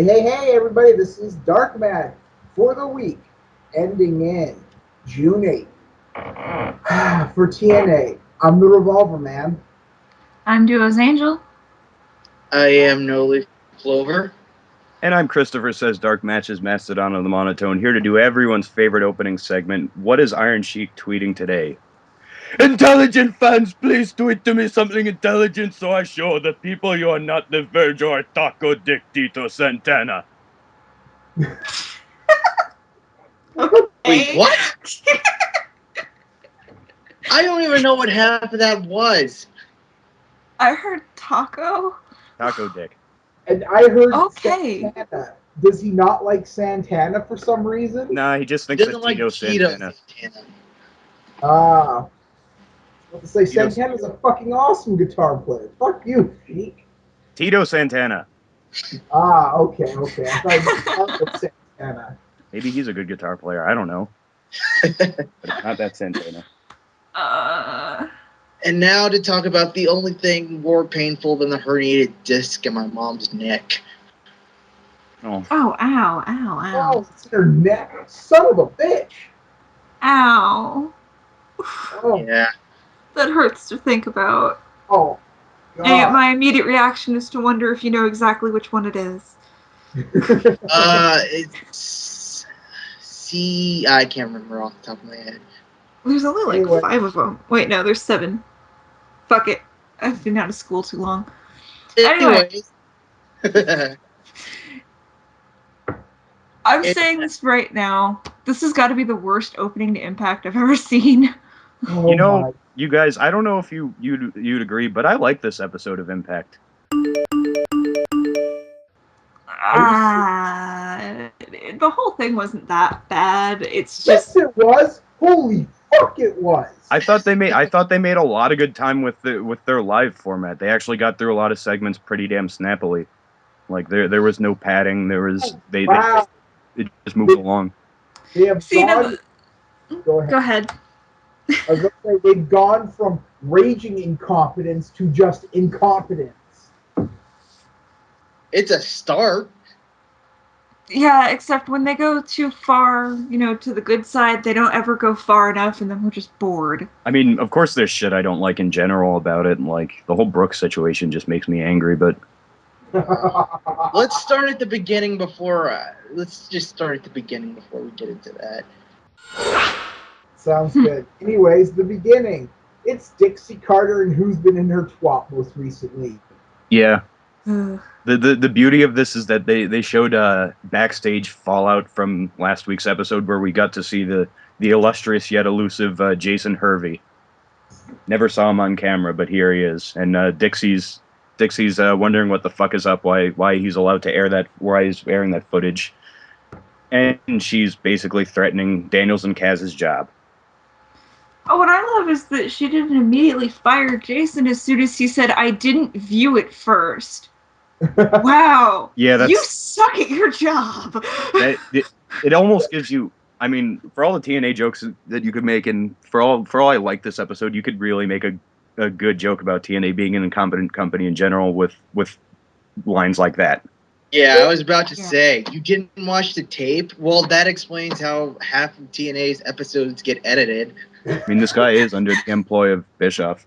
Hey, everybody, this is DarkMatch for the week ending in June 8th. For TNA, I'm the REVOLVERMAN. I'm Duo's Angel. I am No Leaf Clover. And I'm CHRISTOPHERSAYS, DarkMatch's Mastodon of the Monotone, here to do everyone's favorite opening segment. What is Iron Sheik tweeting today? Intelligent fans, please tweet to me something intelligent so I show the people you are not the Verge or Taco Dick Tito Santana. Wait, what? I don't even know what half of that was. I heard Taco. Taco Dick. And I heard Okay. Santana. Does he not like Santana for some reason? Nah, he just thinks Doesn't that like Tito Tito Santana. Ah. Let's say Tito- Santana's a fucking awesome guitar player. Fuck you, Sheik. Tito Santana. Ah, okay. I thought it was Santana. Maybe he's a good guitar player. I don't know. But it's not that Santana. And now to talk about the only thing more painful than the herniated disc in my mom's neck. Oh, Oh, ow. Oh, it's in her neck. Son of a bitch. Ow. Oh, Yeah. That hurts to think about. oh. God. And my immediate reaction is to wonder if you know exactly which one it is. It's... I can't remember off the top of my head. There's only like Anyway. 5 of them. Wait, no, there's 7. Fuck it. I've been out of school too long. Anyways. I'm saying this right now. This has got to be the worst opening to Impact I've ever seen. Oh, you know, my. you guys, I don't know if you'd agree, but I like this episode of Impact. The whole thing wasn't that bad. It's Yes, just it was. Holy fuck, it was. I thought they made a lot of good time with their live format. They actually got through a lot of segments pretty damn snappily. Like there was no padding. Wow. It just moved along. They have see gone. Go Go ahead. ahead. I was going to say they've gone from raging incompetence to just incompetence. It's a start. Yeah, except when they go too far, to the good side, they don't ever go far enough, and then we're just bored. I mean, of course, there's shit I don't like in general about it, and like the whole Brooke situation just makes me angry. But Let's start at the beginning before. Let's just start at the beginning before we get into that. Sounds good. Anyways, the beginning. It's Dixie Carter and who's been in her twat most recently. yeah, Ugh. the beauty of this is that they showed backstage fallout from last week's episode where we got to see the illustrious yet elusive Jason Hervey. Never saw him on camera, but here he is, and Dixie's wondering what the fuck is up, why he's allowed to air that, why he's airing that footage, and she's basically threatening Daniels and Kaz's job. Oh, what I love is that she didn't immediately fire Jason as soon as he said, "I didn't view it first." Wow. Yeah, that's You suck at your job. it almost gives you. I mean, for all the TNA jokes that you could make, and for all I like this episode, you could really make a good joke about TNA being an incompetent company in general with lines like that. Yeah, I was about to Yeah. say, you didn't watch the tape? Well, that explains how half of TNA's episodes get edited. I mean, this guy is under the employ of Bischoff.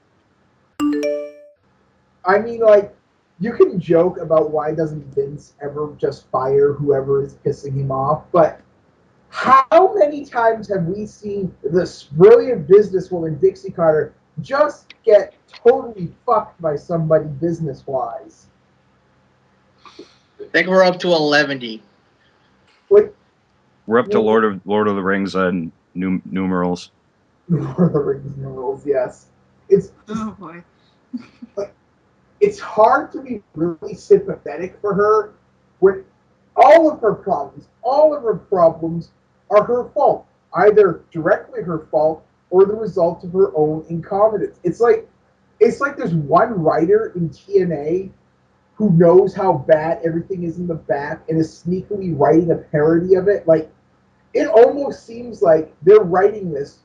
I mean, like, you can joke about why doesn't Vince ever just fire whoever is pissing him off, but how many times have we seen this brilliant businesswoman, Dixie Carter, just get totally fucked by somebody business-wise? I think we're up to 11. Like, We're up to Lord of the Rings numerals. Lord of the Rings rules, yes. It's Oh boy. it's hard to be really sympathetic for her when all of her problems are her fault. Either directly her fault or the result of her own incompetence. It's like there's one writer in TNA who knows how bad everything is in the back and is sneakily writing a parody of it. Like, it almost seems like they're writing this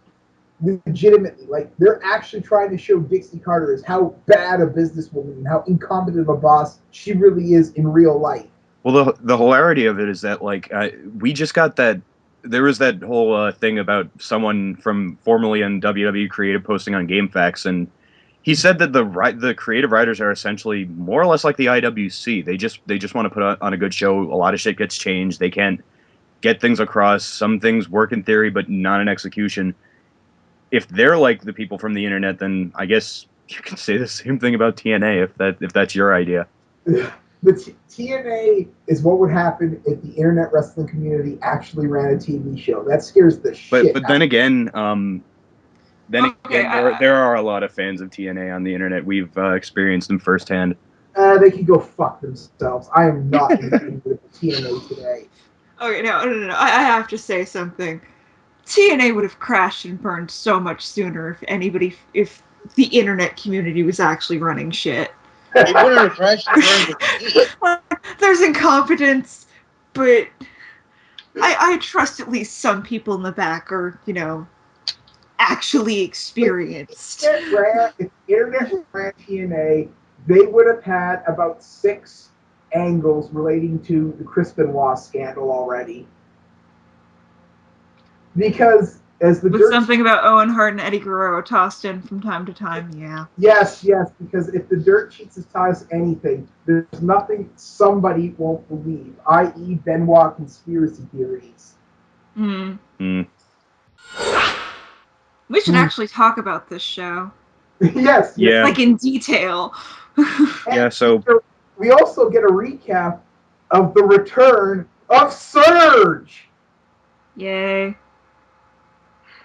legitimately. Like, they're actually trying to show Dixie Carter as how bad a businesswoman and how incompetent of a boss she really is in real life. Well, the hilarity of it is that like we just got that. There was that whole thing about someone from formerly in WWE Creative posting on GameFAQs, and he said that the creative writers are essentially more or less like the IWC. They just want to put on a good show. A lot of shit gets changed. They can't get things across. Some things work in theory, but not in execution. If they're like the people from the internet, then I guess you can say the same thing about TNA if that's your idea. The TNA is what would happen if the internet wrestling community actually ran a TV show. That scares the shit. But then again, there are a lot of fans of TNA on the internet. We've experienced them firsthand. They can go fuck themselves. I am not engaging with TNA today. Okay, no. I have to say something. TNA would have crashed and burned so much sooner if the internet community was actually running shit. It wouldn't have crashed and burned. There's incompetence, but I trust at least some people in the back are, actually experienced. If internet ran TNA, they would have had about 6 angles relating to the Chris Benoit scandal already. Because as the something about Owen Hart and Eddie Guerrero tossed in from time to time, yeah. Yes, because if the dirt sheets has taught us anything, there's nothing somebody won't believe, i.e. Benoit conspiracy theories. We should actually talk about this show. Yes. Yeah. Like in detail. Yeah, so we also get a recap of the return of Serge. Yay.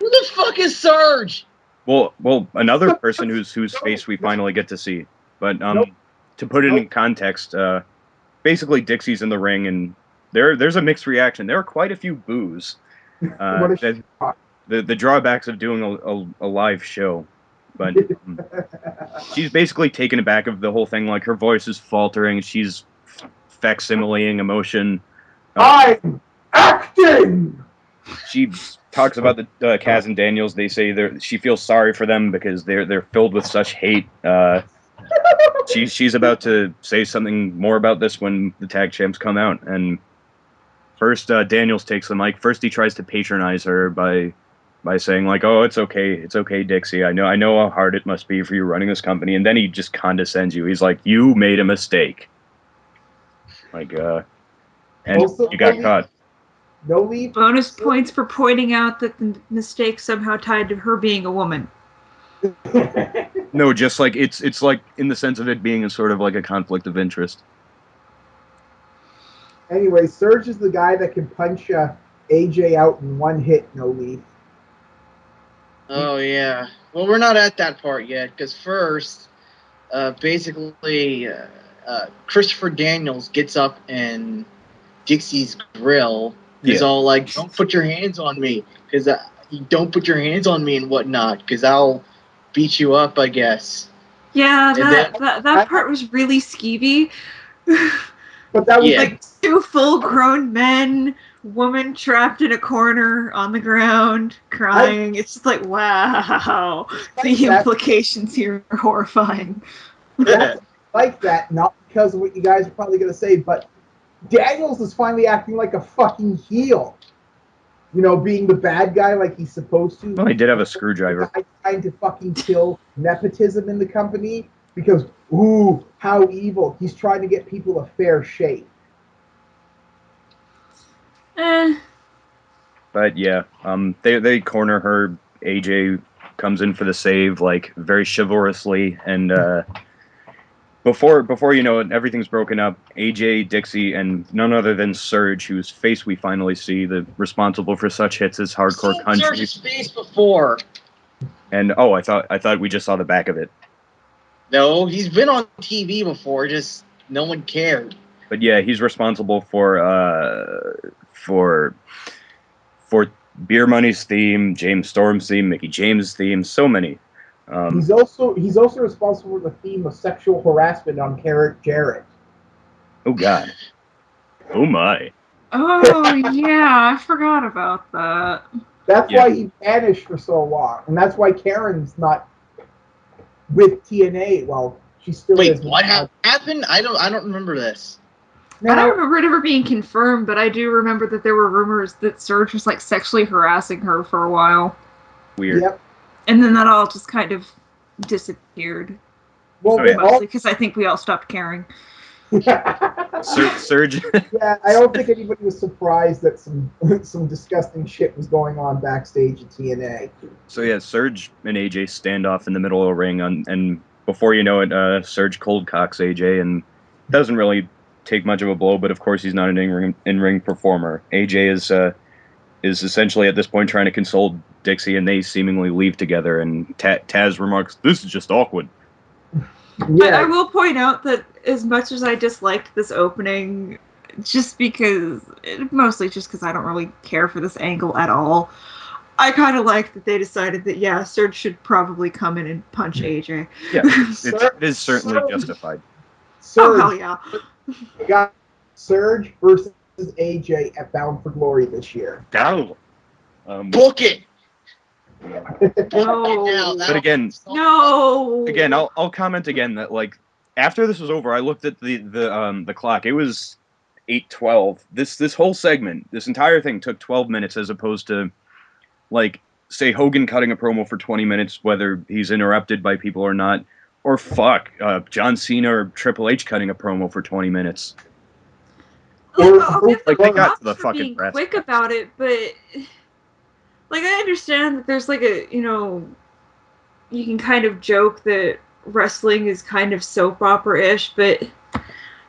Who the fuck is Serge? Well, another person whose face we finally get to see. But to put it in context, basically Dixie's in the ring, and there's a mixed reaction. There are quite a few boos. The drawbacks of doing a live show, but she's basically taken aback of the whole thing. Like her voice is faltering. She's facsimileing emotion. I'm acting. She talks about the Kaz and Daniels. They say she feels sorry for them because they're filled with such hate. She's about to say something more about this when the tag champs come out. And first, Daniels takes the mic. First, he tries to patronize her by saying like, "Oh, it's okay, Dixie. I know how hard it must be for you running this company." And then he just condescends you. He's like, "You made a mistake." Like, and also, you got caught. No lead. Bonus points for pointing out that the mistake somehow tied to her being a woman. No, just like it's like in the sense of it being a sort of like a conflict of interest. Anyway, Serge is the guy that can punch AJ out in one hit, no lead. Oh yeah. Well, we're not at that part yet because first, basically, Christopher Daniels gets up in Dixie's grill. He's all like, "Don't put your hands on me," because you don't put your hands on me and whatnot, because I'll beat you up, I guess. Yeah, that part was really skeevy. But that was like 2 full-grown men, woman trapped in a corner on the ground, crying. It's just like, wow, the implications here are horrifying. Like that, not because of what you guys are probably going to say, but Daniels is finally acting like a fucking heel. Being the bad guy like he's supposed to. Well, he did have a screwdriver. Trying to fucking kill nepotism in the company because, ooh, how evil. He's trying to get people a fair shake. But yeah, they corner her. AJ comes in for the save, like very chivalrously, and before you know it, everything's broken up. AJ, Dixie, and none other than Serge, whose face we finally see, responsible for such hits as Hardcore Country. Serge's face before. And I thought we just saw the back of it. No, he's been on TV before, just no one cared. But yeah, he's responsible for Beer Money's theme, James Storm's theme, Mickey James' theme, so many. He's also responsible for the theme of sexual harassment on Jarrett. Oh God. Oh my. Oh yeah, I forgot about that. That's why he vanished for so long, and that's why Karen's not with TNA. Well, she still is. Wait, what happened? I don't remember this. I don't remember it ever being confirmed, but I do remember that there were rumors that Serge was like sexually harassing her for a while. Weird. Yep. And then that all just kind of disappeared. Well, mostly because I think we all stopped caring. Serge. Yeah, I don't think anybody was surprised that some disgusting shit was going on backstage at TNA. So yeah, Serge and AJ stand off in the middle of the ring, and before you know it, Serge cold cocks AJ and doesn't really take much of a blow, but of course he's not an in-ring performer. AJ is essentially at this point trying to console Dixie, and they seemingly leave together. And Taz remarks, "This is just awkward." Yeah. I will point out that as much as I disliked this opening, mostly just because I don't really care for this angle at all, I kind of like that they decided that, yeah, Serge should probably come in and punch AJ. Yeah, it is certainly justified. Oh, hell yeah. We got Serge versus AJ at Bound for Glory this year. Book it! No. But again, no. Again, I'll comment again that like after this was over, I looked at the clock. It was 8:12. This whole segment, this entire thing took 12 minutes as opposed to like say Hogan cutting a promo for 20 minutes, whether he's interrupted by people or not, or John Cena or Triple H cutting a promo for 20 minutes. I'll give them they got props to the for fucking being press. quick about it, but like I understand that there's like you can kind of joke that wrestling is kind of soap opera-ish, but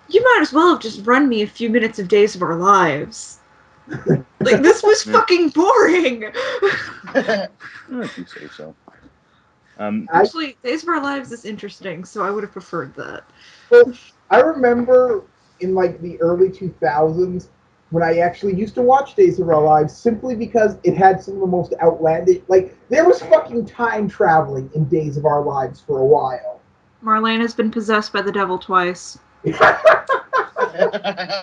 you might as well have just run me a few minutes of Days of Our Lives. Like, this was fucking boring! If you say so. Actually, Days of Our Lives is interesting, so I would have preferred that. Well, I remember in like the early 2000s when I actually used to watch Days of Our Lives simply because it had some of the most outlandish, like, there was fucking time traveling in Days of Our Lives for a while. Marlene has been possessed by the devil twice.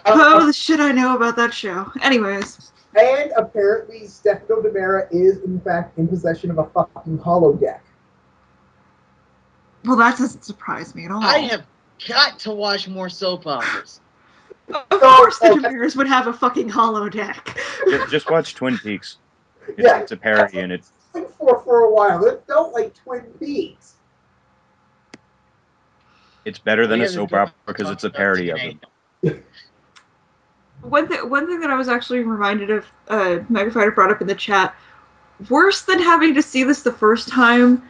Oh, the shit I know about that show. Anyways. And apparently Stefano DiMera is in fact in possession of a fucking holodeck. Well, that doesn't surprise me at all. I have got to watch more soap operas. Of course the DiMeras would have a fucking holodeck. Just watch Twin Peaks. It's a parody and it's for a while. It felt like Twin Peaks. It's better than a soap opera because it's a parody of it. One thing that I was actually reminded of, Mega Fighter brought up in the chat, worse than having to see this the first time,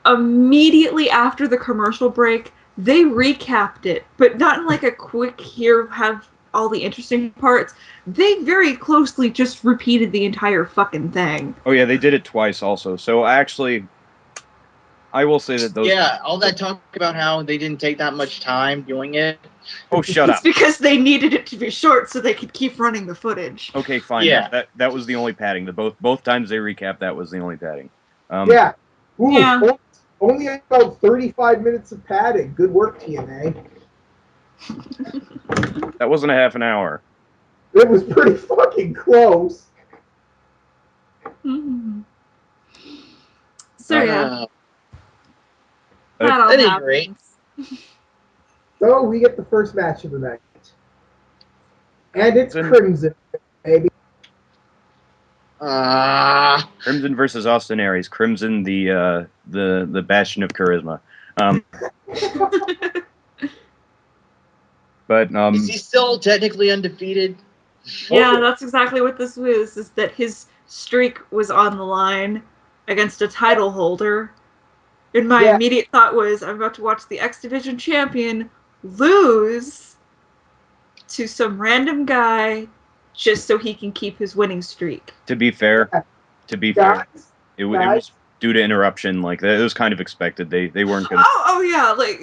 immediately after the commercial break, they recapped it, but not in like a quick have all the interesting parts. They very closely just repeated the entire fucking thing. Oh yeah, they did it twice also. So I will say that those... Yeah, all that talk about how they didn't take that much time doing it. Oh, shut up. It's because they needed it to be short so they could keep running the footage. Okay, fine. Yeah. That was the only padding. Both times they recapped, that was the only padding. Yeah. Ooh, yeah. Only about 35 minutes of padding. Good work, TNA. That wasn't a half an hour. It was pretty fucking close. Mm-hmm. So yeah. That all happens. Great. So we get the first match of the night. And it's Crimson, baby. Crimson versus Austin Aries. Crimson, the bastion of charisma. But is he still technically undefeated? Yeah, that's exactly what this was. Is that his streak was on the line against a title holder. And my immediate thought was, I'm about to watch the X Division champion lose to some random guy just so he can keep his winning streak. To be fair, it was due to interruption. Like, it was kind of expected. They weren't going to... Oh, yeah. Like,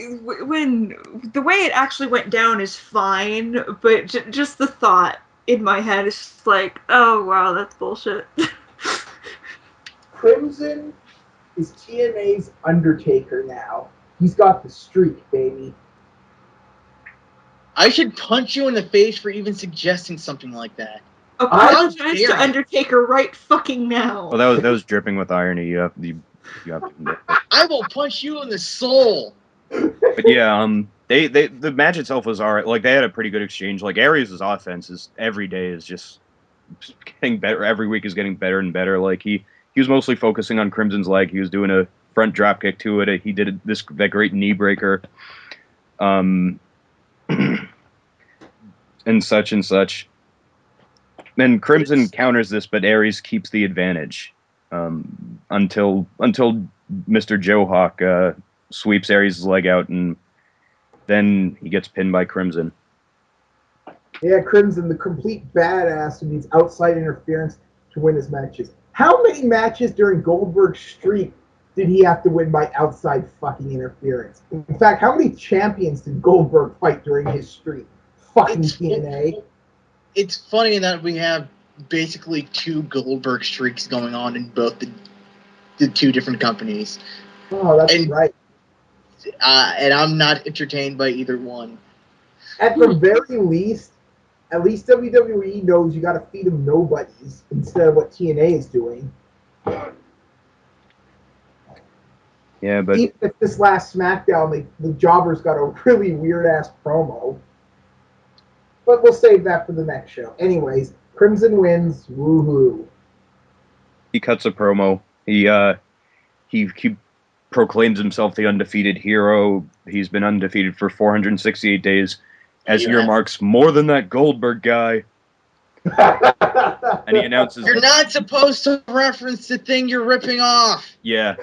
when the way it actually went down is fine, but just the thought in my head is just like, oh, wow, that's bullshit. Crimson is TNA's Undertaker now. He's got the streak, baby. I should punch you in the face for even suggesting something like that. Apologize to Undertaker right fucking now. Well, that was dripping with irony. You have to admit it. I will punch you in the soul. But yeah, the match itself was alright. Like, they had a pretty good exchange. Like, Aries' offense is every day is just getting better. Every week is getting better and better. Like, he was mostly focusing on Crimson's leg. He was doing a front drop kick to it. He did that great knee breaker, and such and such. Then Crimson counters this, but Aries keeps the advantage until Mr. Joe Hawk sweeps Aries' leg out, and then he gets pinned by Crimson. Yeah, Crimson, the complete badass who needs outside interference to win his matches. How many matches during Goldberg's streak did he have to win by outside fucking interference? In fact, how many champions did Goldberg fight during his streak? Fucking TNA. It's funny that we have basically two Goldberg streaks going on in both the two different companies. Oh, that's right. And I'm not entertained by either one. At the very least, at least WWE knows you got to feed them nobodies instead of what TNA is doing. Yeah, but even if this last SmackDown, the Jobbers got a really weird ass promo. But we'll save that for the next show. Anyways, Crimson wins. Woohoo! he cuts a promo. He proclaims himself the undefeated hero. He's been undefeated for 468 days. As he remarks, more than that Goldberg guy. And he announces, "You're not supposed to reference the thing you're ripping off." Yeah.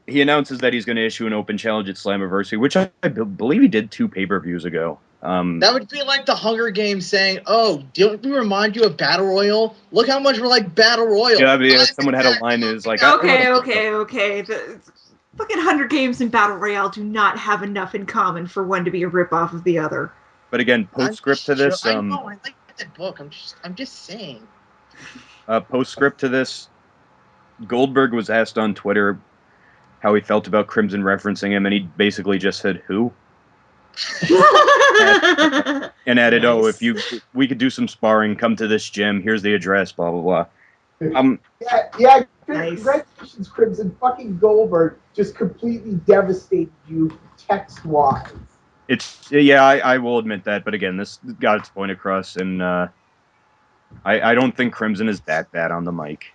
He announces that he's going to issue an open challenge at Slammiversary, which I believe he did 2 pay-per-views ago. That would be like the Hunger Games saying, "Oh, don't we remind you of Battle Royal? Look how much we're like Battle Royal." Yeah, but someone had a line that was like, okay. The fucking Hunger Games and Battle Royale do not have enough in common for one to be a ripoff of the other. But again, postscript to this, I know, I like that book. I'm just saying. Postscript to this, Goldberg was asked on Twitter how he felt about Crimson referencing him, and he basically just said, "Who?" and added, nice. "Oh, we could do some sparring, come to this gym. Here's the address. Blah blah blah." Yeah. Nice. Congratulations, Crimson. Fucking Goldberg just completely devastated you text wise. I will admit that, but again, this got its point across, and I don't think Crimson is that bad on the mic.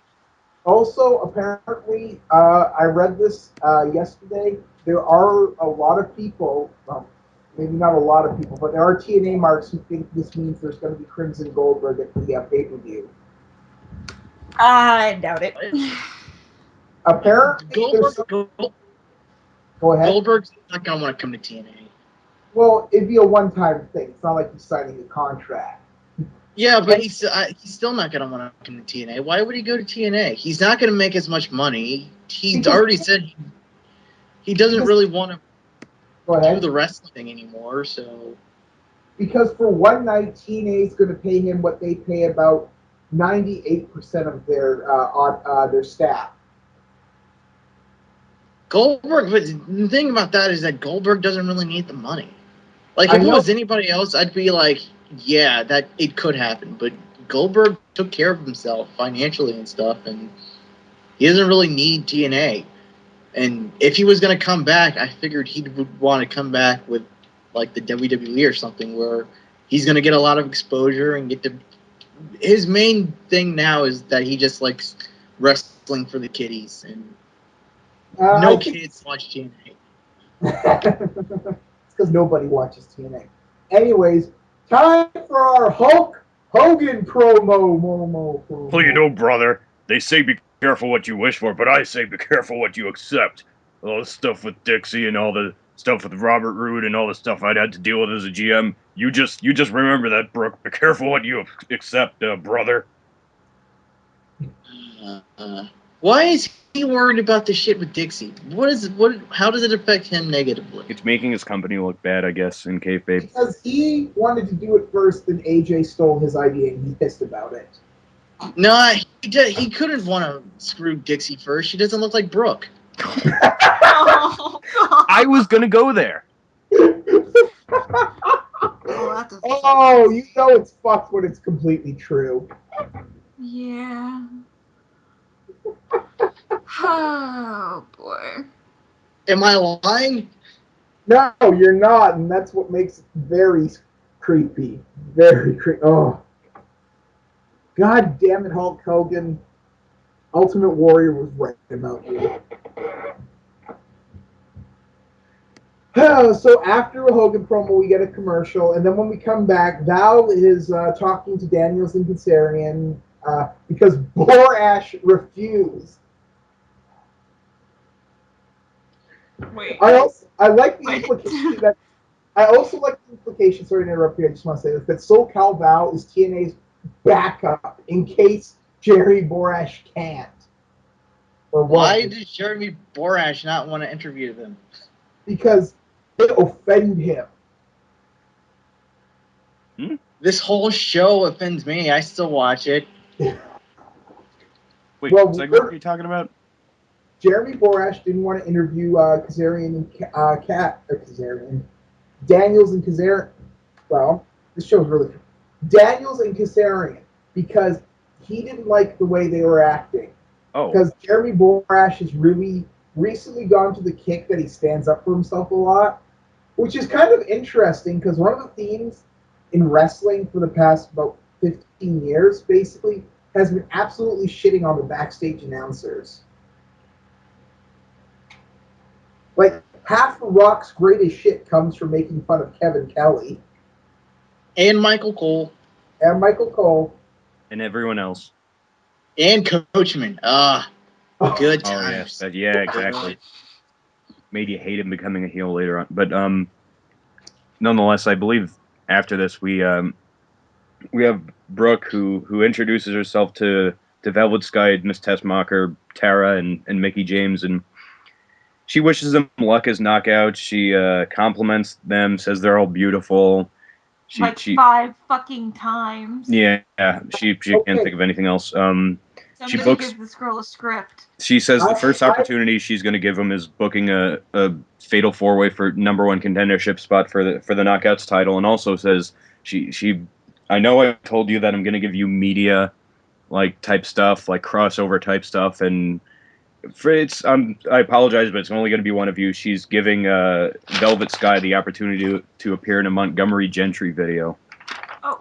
Also, apparently, I read this yesterday. There are a lot of people, maybe not a lot of people, but there are TNA marks who think this means there's going to be Crimson Goldberg at the pay-per-view. I doubt it. Apparently, go ahead. Goldberg's not going to want to come to TNA. Well, it'd be a one-time thing. It's not like he's signing a contract. Yeah, but he's still not going to want to come to TNA. Why would he go to TNA? He's not going to make as much money. He's already said he doesn't really want to do the wrestling thing anymore. So, because for one night, TNA is going to pay him what they pay about 98% of their staff. Goldberg, but the thing about that is that Goldberg doesn't really need the money. Like, if it was anybody else, I'd be like, yeah, that it could happen. But Goldberg took care of himself financially and stuff, and he doesn't really need TNA. And if he was going to come back, I figured he would want to come back with, like, the WWE or something, where he's going to get a lot of exposure and get to... His main thing now is that he just likes wrestling for the kiddies, and no kids watch TNA. It's because nobody watches TNA. Anyways, time for our Hulk Hogan promo. Well, you know, brother, they say be careful what you wish for, but I say be careful what you accept. All the stuff with Dixie and all the stuff with Robert Roode and all the stuff I'd had to deal with as a GM. You just remember that, Brooke. Be careful what you accept, brother. Why is he worried about the shit with Dixie? How does it affect him negatively? It's making his company look bad, I guess, in kayfabe. Because he wanted to do it first, then AJ stole his idea and he pissed about it. No, he couldn't want to screw Dixie first. She doesn't look like Brooke. I was gonna go there. Oh, you know it's fucked when it's completely true. Yeah. Oh boy. Am I lying? No, you're not, and that's what makes it very creepy. Very creepy. Oh, God damn it, Hulk Hogan. Ultimate Warrior was right about you. So after a Hogan promo, we get a commercial, and then when we come back, Val is talking to Daniels and Kazarian because Borash refused. Wait. I like the implication that. I also like the implication. Sorry to interrupt you. I just want to say this: that SoCal Val is TNA's backup in case Jerry Borash can't. Or why did Jeremy Borash not want to interview them? Because it offended him. This whole show offends me. I still watch it. Wait, what are you talking about? Jeremy Borash didn't want to interview Kazarian and Kazarian. Daniels and Kazarian. Well, this show's really Daniels and Kazarian because he didn't like the way they were acting. Oh. Because Jeremy Borash has really recently gone to the kick that he stands up for himself a lot, which is kind of interesting because one of the themes in wrestling for the past about 15 years, basically, has been absolutely shitting on the backstage announcers. Like, half of Rock's greatest shit comes from making fun of Kevin Kelly. And Michael Cole. And Michael Cole. And everyone else. And Coachman. Good times. Oh, yeah, exactly. Made you hate him becoming a heel later on. But nonetheless, I believe after this we have Brooke who introduces herself to Velvet Sky, Miss Tessmacher, Tara, and Mickie James, and she wishes them luck as knockouts. She compliments them, says they're all beautiful. She 5 fucking times. Yeah, she can't think of anything else. Somebody give this girl a script. She says the first opportunity she's going to give him is booking a fatal 4-way for #1 contendership spot for the Knockouts title, and also says I know I told you that I'm going to give you media like type stuff, like crossover type stuff, and I apologize, but it's only going to be one of you. She's giving Velvet Sky the opportunity to appear in a Montgomery Gentry video.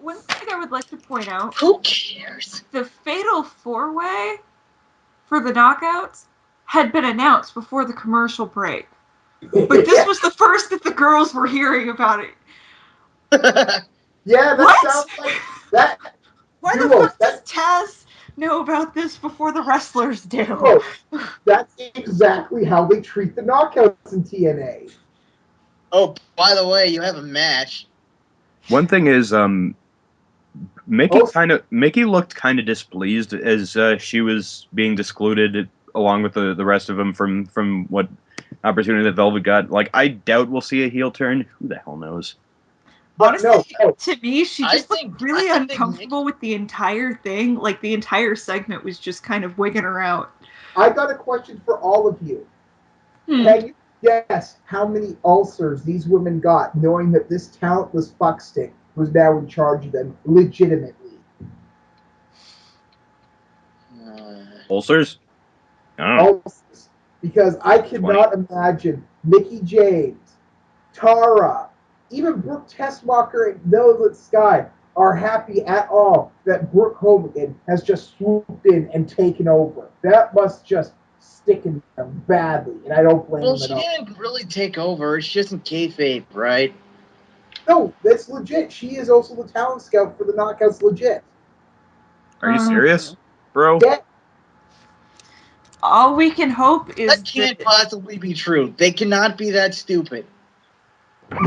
One thing I would like to point out. Who cares? The fatal 4-way for the Knockouts had been announced before the commercial break. But this was the first that the girls were hearing about it. Yeah, that sounds like that. Why the fuck does Taz know about this before the wrestlers do? That's exactly how they treat the Knockouts in TNA. Oh, by the way, you have a match. One thing is, Mickie looked kind of displeased as she was being discluded along with the rest of them from what opportunity that Velvet got. Like, I doubt we'll see a heel turn. Who the hell knows? Honestly, to me, she just looked really uncomfortable with the entire thing. Like, the entire segment was just kind of wigging her out. I got a question for all of you. Can you guess how many ulcers these women got knowing that this talentless fuckstick was now in charge of them legitimately? Ulcers? I don't know. Ulcers. Because I cannot imagine Mickie James, Tara, even Brooke Tessmacher and Velvet Sky are happy at all that Brooke Hogan has just swooped in and taken over. That must just stick in them badly, and I don't blame them at all. Well, she didn't really take over. It's just in kayfabe, right? No, that's legit. She is also the talent scout for the Knockouts legit. Are you serious, bro? Yeah. All we can hope is that can't possibly be true. They cannot be that stupid.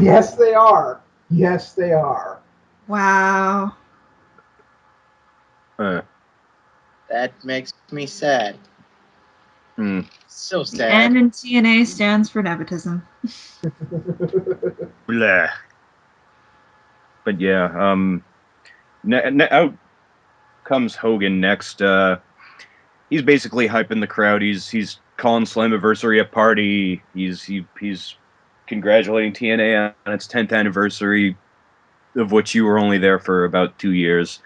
Yes, they are. Yes, they are. Wow. That makes me sad. So sad. And in TNA stands for nepotism. Blah. But yeah, out comes Hogan next. He's basically hyping the crowd. He's calling Slammiversary a party. He's congratulating TNA on its 10th anniversary, of which you were only there for about 2 years.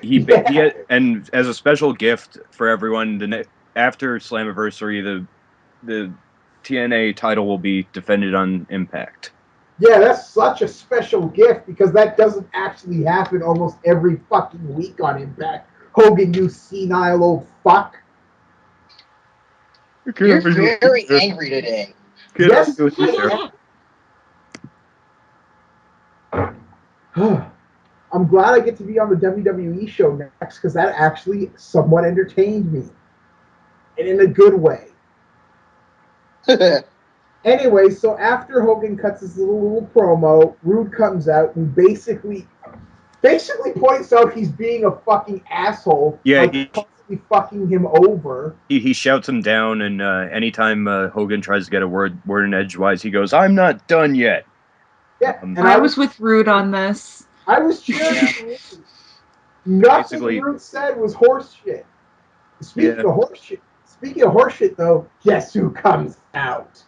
He had, and as a special gift for everyone, after Slammiversary, the TNA title will be defended on Impact. Yeah, that's such a special gift because that doesn't actually happen almost every fucking week on Impact. Hogan, you senile old fuck. You're very angry today. Yes. I'm glad I get to be on the WWE show next because that actually somewhat entertained me. And in a good way. Anyway, so after Hogan cuts his little promo, Rude comes out and basically points out he's being a fucking asshole. Yeah, constantly fucking him over. He shouts him down, and anytime Hogan tries to get a word in edgewise, he goes, "I'm not done yet." Yeah, and I was with Rude on this. I was cheering for Rude. Nothing Rude said was horse shit. Speaking of horse shit, though, guess who comes out?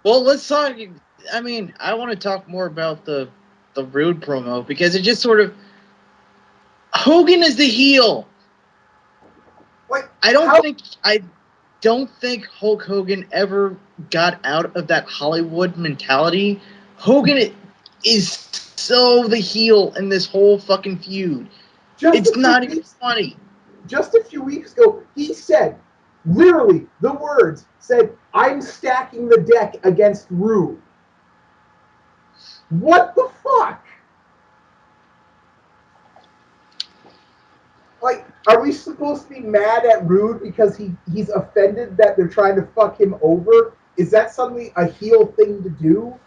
Well, let's talk. I mean, I want to talk more about the Rude promo because it just sort of Hogan is the heel. Wait, I don't think Hulk Hogan ever got out of that Hollywood mentality. Hogan is so the heel in this whole fucking feud. It's not even funny. Just a few weeks ago, he said, literally, the words said, "I'm stacking the deck against Rude." What the fuck? Like, are we supposed to be mad at Rude because he's offended that they're trying to fuck him over? Is that suddenly a heel thing to do?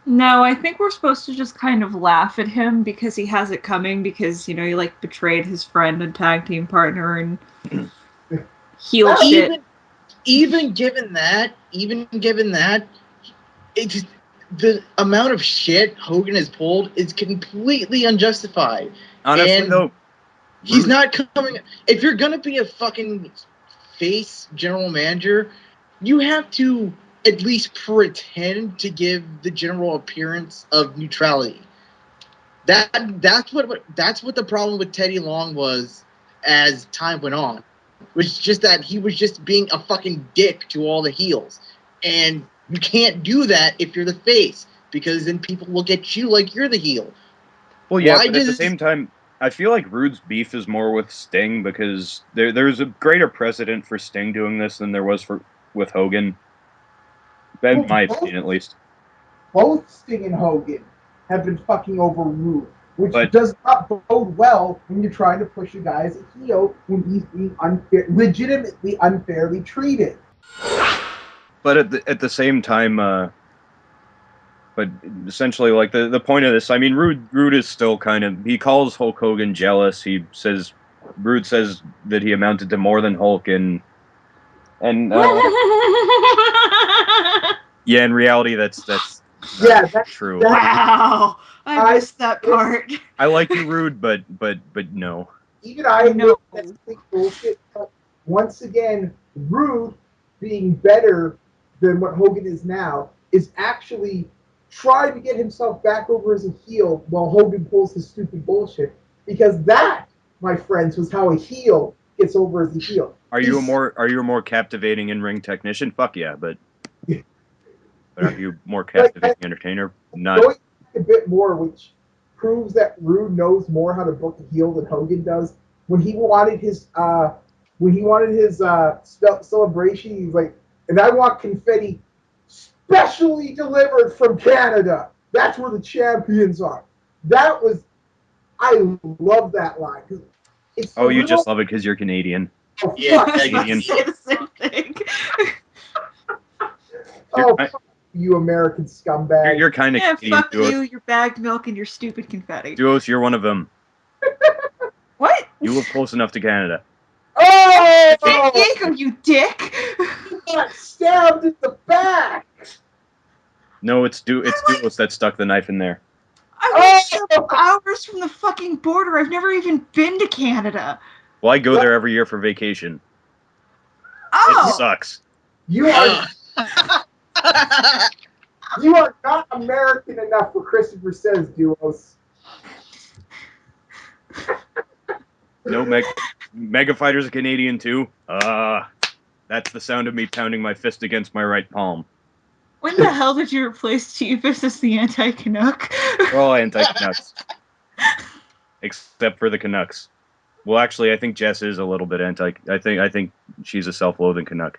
No, I think we're supposed to just kind of laugh at him because he has it coming because, you know, he like betrayed his friend and tag team partner and heel shit. Even given that, it's the amount of shit Hogan has pulled is completely unjustified. Honestly, though, he's not coming. If you're gonna be a fucking face general manager, you have to at least pretend to give the general appearance of neutrality. That's what the problem with Teddy Long was as time went on. Was just that he was just being a fucking dick to all the heels. And you can't do that if you're the face, because then people will get you like you're the heel. Well, yeah, but at the same time, I feel like Rude's beef is more with Sting because there's a greater precedent for Sting doing this than there was with Hogan. In my opinion, at least. Both Sting and Hogan have been fucking over Rude, which does not bode well when you're trying to push a guy as a heel when he's being legitimately unfairly treated. But at the same time, but essentially, like the point of this, I mean, Rude is still kind of, he calls Hulk Hogan jealous. Rude says that he amounted to more than Hulk, and yeah, in reality, that's true. Wow, I missed that part. I like you, Rude, but no. Even I know that's complete bullshit. But once again, Rude being better than what Hogan is now is actually trying to get himself back over as a heel while Hogan pulls his stupid bullshit. Because that, my friends, was how a heel gets over as a heel. Are you a more captivating in-ring technician? Fuck yeah, but are you more captivating entertainer? Not. Going back a bit more, which proves that Rude knows more how to book a heel than Hogan does. When he wanted his celebration, he's like, "And I want confetti specially delivered from Canada. That's where the champions are." I love that line. You just love it because you're Canadian. Oh, yeah, Canadian. Say the same thing. Fuck you, American scumbag. You're kind of Canadian. Fuck you, your bagged milk, and your stupid confetti. Duos, you're one of them. What? You live close enough to Canada. Oh! San Diego, you dick! You got stabbed in the back! No, it's Duos that stuck the knife in there. I live hours from the fucking border. I've never even been to Canada. Well, I go there every year for vacation. Oh! It sucks. You are you are not American enough for Christopher Says, Duos. No, Mega Fighter's a Canadian too. That's the sound of me pounding my fist against my right palm. When the hell did you replace T-Fist as the anti-Canuck? We're all anti-Canucks. Except for the Canucks. Well, actually, I think Jess is a little bit anti... I think she's a self-loathing Canuck.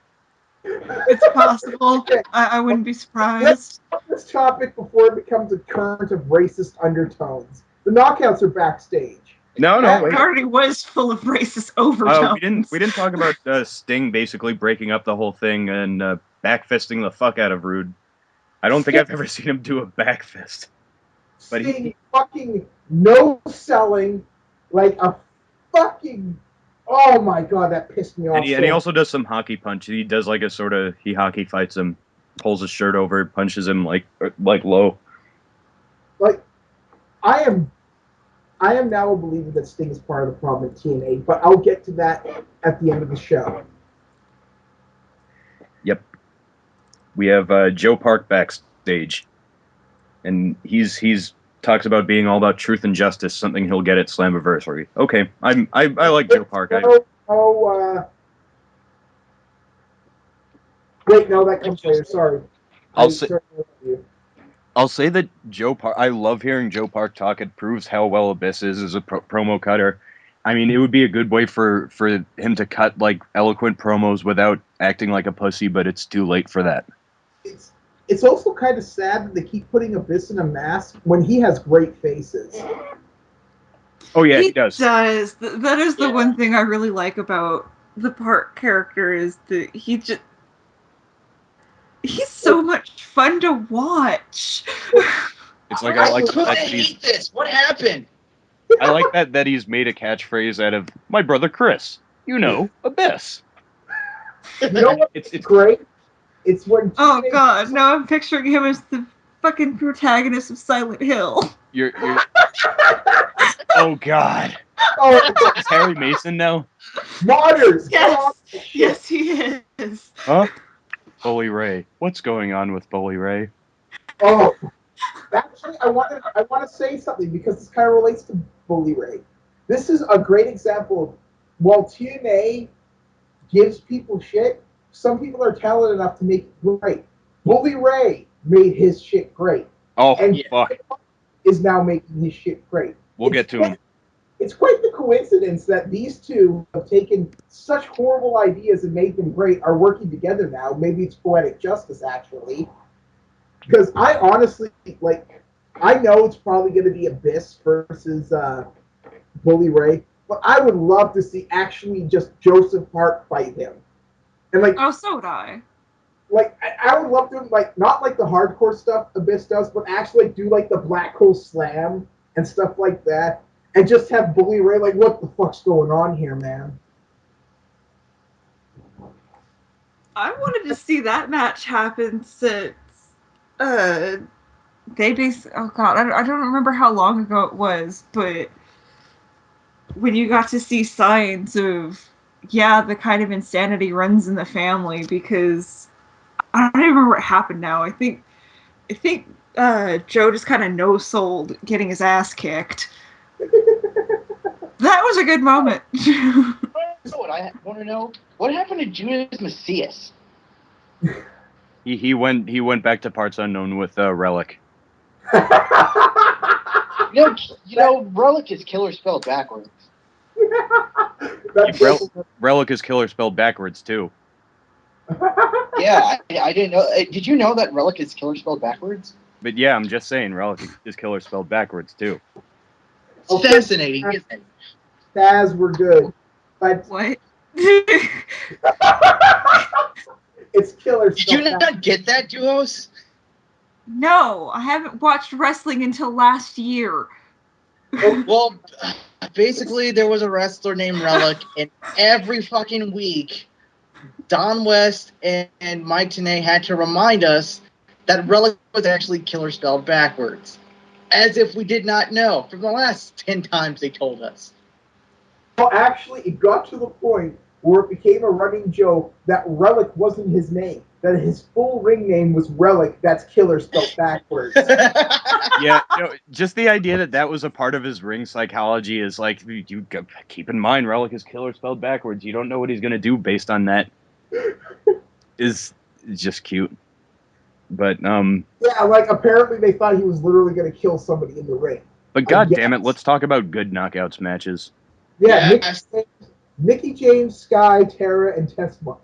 It's possible. I wouldn't be surprised. Let's stop this topic before it becomes a current of racist undertones. The knockouts are backstage. No, It already was full of racist overtones. We didn't talk about Sting basically breaking up the whole thing and backfisting the fuck out of Rude. I don't think I've ever seen him do a backfist. But Sting fucking no-selling like a fucking... Oh my god, that pissed me off. And he also does some hockey punch. He does like a sort of... He hockey fights him, pulls his shirt over, punches him like low. Like, I am now a believer that Sting is part of the problem at TNA, but I'll get to that at the end of the show. Yep. We have Joe Park backstage, and he's talks about being all about truth and justice, something he'll get at Slammiversary. Okay, I like Joe Park. Wait, no, that comes later. Sorry. I'll say that Joe Park. I love hearing Joe Park talk. It proves how well Abyss is as a promo cutter. I mean, it would be a good way for him to cut like eloquent promos without acting like a pussy, but it's too late for that. It's also kind of sad that they keep putting Abyss in a mask when he has great faces. Oh yeah, he does. That is the one thing I really like about the Park character is that he's so much fun to watch. It's like I hate this. What happened? I like that he's made a catchphrase out of my brother Chris. You know, Abyss. You know what? It's great. It's when. Oh God! No, I'm picturing him as the fucking protagonist of Silent Hill. You're. Oh God. Oh, is Harry Mason now? Waters. Yes, he is. Huh? Bully Ray. What's going on with Bully Ray? Oh, actually, I want to say something because this kind of relates to Bully Ray. This is a great example of while TNA gives people shit, some people are talented enough to make it great. Bully Ray made his shit great. Oh, and fuck. Is now making his shit great. We'll get to him. It's quite the coincidence that these two have taken such horrible ideas and made them great, are working together now. Maybe it's poetic justice, actually. Because I honestly, I know it's probably going to be Abyss versus Bully Ray, but I would love to see actually just Joseph Hart fight him. And so would I. I would love to, not like the hardcore stuff Abyss does, but actually do the Black Hole Slam and stuff like that. And just have Bully Ray what the fuck's going on here, man? I wanted to see that match happen since oh God, I don't remember how long ago it was, but when you got to see signs of the kind of insanity runs in the family, because I don't even remember what happened now. I think Joe just kind of no-sold getting his ass kicked. That was a good moment. So what I want to know, what happened to Judas Macias? He went back to parts unknown with Relic. You know, Relic is killer spelled backwards. Relic is killer spelled backwards too. Yeah, I didn't know. Did you know that Relic is killer spelled backwards? But yeah, I'm just saying, Relic is killer spelled backwards too. It's fascinating, isn't it? Taz were good, but what? It's killer. Did you not get that, Duos? No, I haven't watched wrestling until last year. Well, basically, there was a wrestler named Relic, and every fucking week, Don West and Mike Tenay had to remind us that Relic was actually killer spelled backwards. As if we did not know from the last 10 times they told us. Well, actually, it got to the point where it became a running joke that Relic wasn't his name. That his full ring name was Relic, that's killer spelled backwards. Yeah, just the idea that was a part of his ring psychology is you keep in mind, Relic is killer spelled backwards. You don't know what he's going to do based on that. is just cute. But yeah, like apparently they thought he was literally going to kill somebody in the ring. But god damn it, let's talk about good knockouts matches. Yeah, yes. Mickie James, Sky, Tara, and Tessa.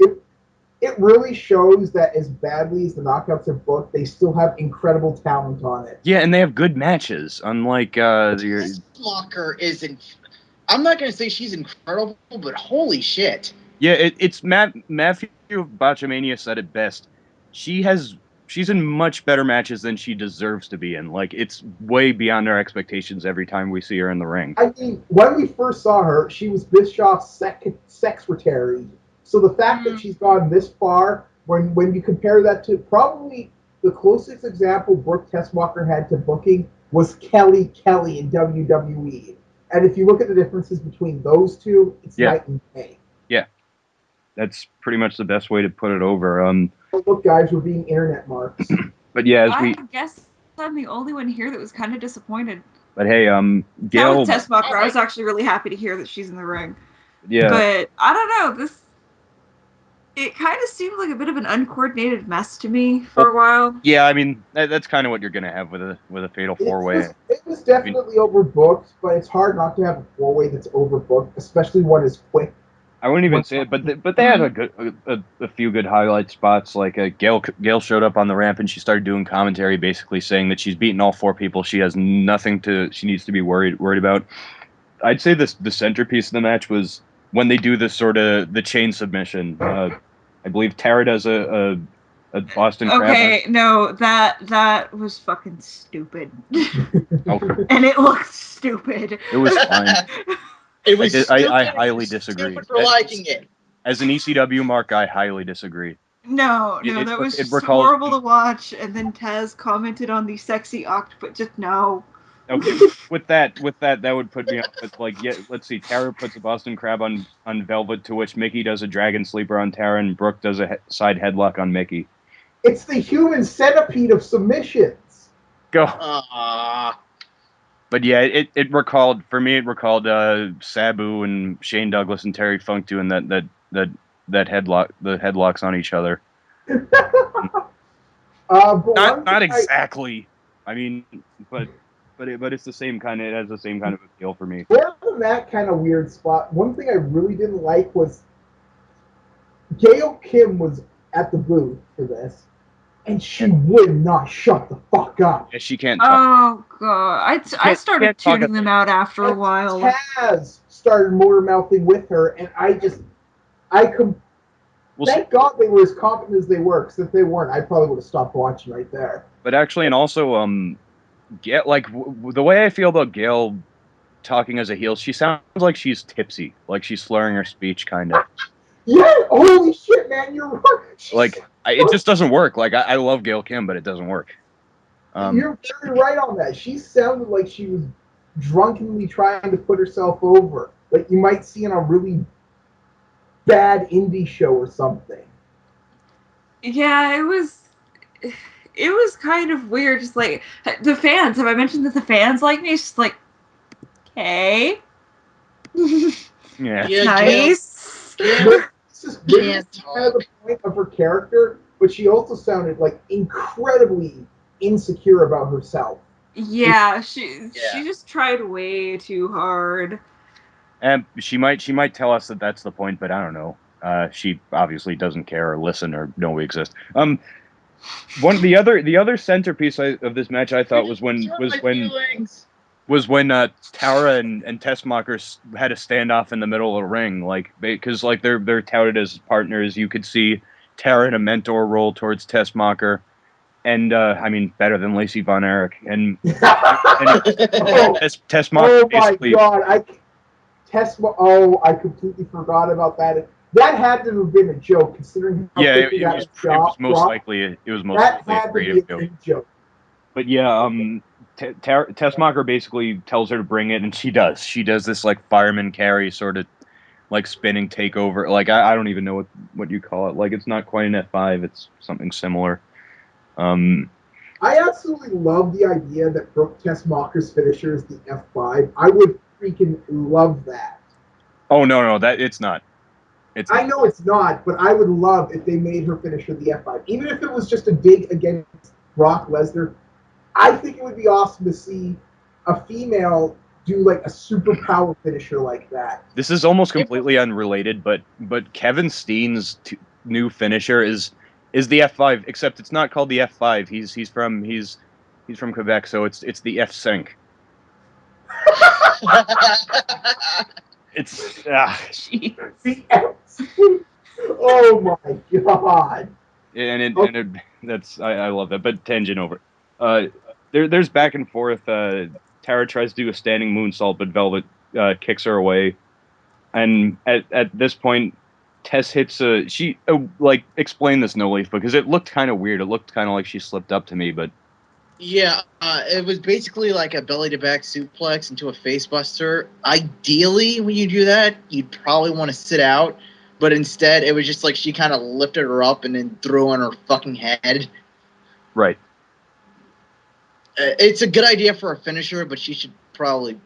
It really shows that as badly as the knockouts are booked, they still have incredible talent on it. Yeah, and they have good matches. Unlike This blocker isn't. I'm not going to say she's incredible, but holy shit. Yeah, it's Matthew of Botchamania said it best. She's in much better matches than she deserves to be in. Like, it's way beyond our expectations every time we see her in the ring. I mean, when we first saw her, she was Bischoff's secretary. So the fact that she's gone this far, when you compare that to probably the closest example Brooke Tessmacher had to booking was Kelly in WWE. And if you look at the differences between those two, it's night and day. Yeah. That's pretty much the best way to put it over. Look, guys, we're being internet marks. But yeah, I guess I'm the only one here that was kind of disappointed. But hey, Gail. Tessmacher, I was actually really happy to hear that she's in the ring. Yeah. But I don't know, it kind of seemed like a bit of an uncoordinated mess to me for a while. Yeah, I mean that's kind of what you're gonna have with a fatal four-way. It was definitely overbooked, but it's hard not to have a four-way that's overbooked, especially one as quick. I wouldn't even say it, but they had a few good highlight spots. Like Gail showed up on the ramp and she started doing commentary, basically saying that she's beaten all four people. She has nothing she needs to be worried about. I'd say the centerpiece of the match was when they do the chain submission. I believe Tara does a Boston Crab. Okay, no, that was fucking stupid. Okay. And it looked stupid. It was fine. It was I highly disagree. Stupid for liking it. As an ECW mark, I highly disagree. No, that was just horrible to watch. And then Taz commented on the sexy octopus. Just no. Okay, with that would put me up with let's see. Tara puts a Boston Crab on Velvet, to which Mickie does a Dragon Sleeper on Tara, and Brooke does a side headlock on Mickie. It's the human centipede of submissions. Go. But yeah, it recalled Sabu and Shane Douglas and Terry Funk doing that headlock, the headlocks on each other. Not exactly. I mean, but it's the same kind of. It has the same kind of appeal for me. More than that kind of weird spot, one thing I really didn't like was Gail Kim was at the booth for this, and she would not shut the fuck up. Yeah, she can't talk. Oh god, I started tuning them out after a while. Taz started motor mouthing with her, and thank God they were as confident as they were, because if they weren't, I probably would have stopped watching right there. But actually, and also, the way I feel about Gail talking as a heel, she sounds like she's tipsy, like she's slurring her speech, kind of. Yeah, holy shit, man, you're right. It just doesn't work. Like, I love Gail Kim, but it doesn't work. You're very right on that. She sounded like she was drunkenly trying to put herself over. Like you might see in a really bad indie show or something. Yeah, it was kind of weird. Just like the fans. Have I mentioned that the fans like me? It's just like, okay. Yeah. Nice. This is kind of the point of her character, but she also sounded like incredibly insecure about herself. Yeah, she just tried way too hard. And she might tell us that that's the point, but I don't know. She obviously doesn't care or listen or know we exist. The other centerpiece of this match I thought was when Tara and Tessmacher had a standoff in the middle of the ring, because they're touted as partners. You could see Tara in a mentor role towards Tessmacher, and I mean better than Lacey Von Erich, and Tessmacher basically. Oh my God, I completely forgot about that. That had to have been a joke, considering how quickly it was most likely a creative joke. But yeah, Tessmacher basically tells her to bring it, and she does. She does this fireman carry sort of spinning takeover. I don't even know what you call it. It's not quite an F5. It's something similar. I absolutely love the idea that Brooke Tessmacher's finisher is the F5. I would freaking love that. Oh no, that it's not. I know it's not, but I would love if they made her finisher the F5. Even if it was just a dig against Brock Lesnar, I think it would be awesome to see a female do like a superpower finisher like that. This is almost completely unrelated, but Kevin Steen's new finisher is the F5, except it's not called the F5. He's from Quebec, so it's the F5. It's The F5. Oh my god! That's I love that. But tangent over. There's back and forth. Tara tries to do a standing moonsault, but Velvet kicks her away. And at this point, Tess hits explain this, No Leaf, because it looked kind of weird. It looked kind of like she slipped up to me, but yeah, it was basically like a belly to back suplex into a face buster. Ideally, when you do that, you'd probably want to sit out, but instead, it was just like she kind of lifted her up and then threw on her fucking head. Right. It's a good idea for a finisher, but she should probably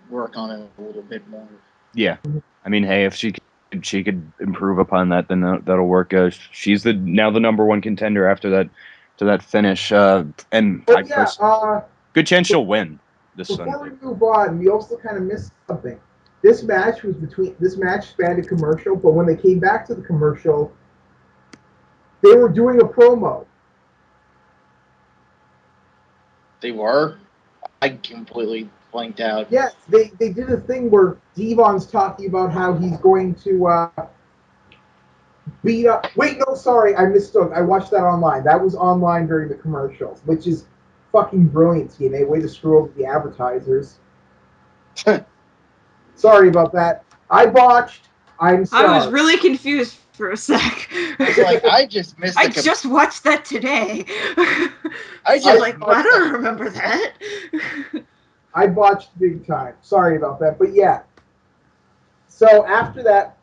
work on it a little bit more. Yeah, I mean, hey, if she could improve upon that, then that'll work. She's now the number one contender after that finish, and good chance she'll win this Sunday. Before we move on, we also kind of missed something. This match spanned a commercial, but when they came back to the commercial, they were doing a promo. They were? I completely blanked out. Yes, they did a thing where Devon's talking about how he's going to beat up... Wait, no, sorry, I mistook. I watched that online. That was online during the commercials, which is fucking brilliant, TNA. Way to screw over the advertisers. Sorry about that. I botched. I'm sorry. I was really confused for a sec. It's like, I just missed I just watched that today. I don't remember that. I botched big time. Sorry about that. But yeah. So after that,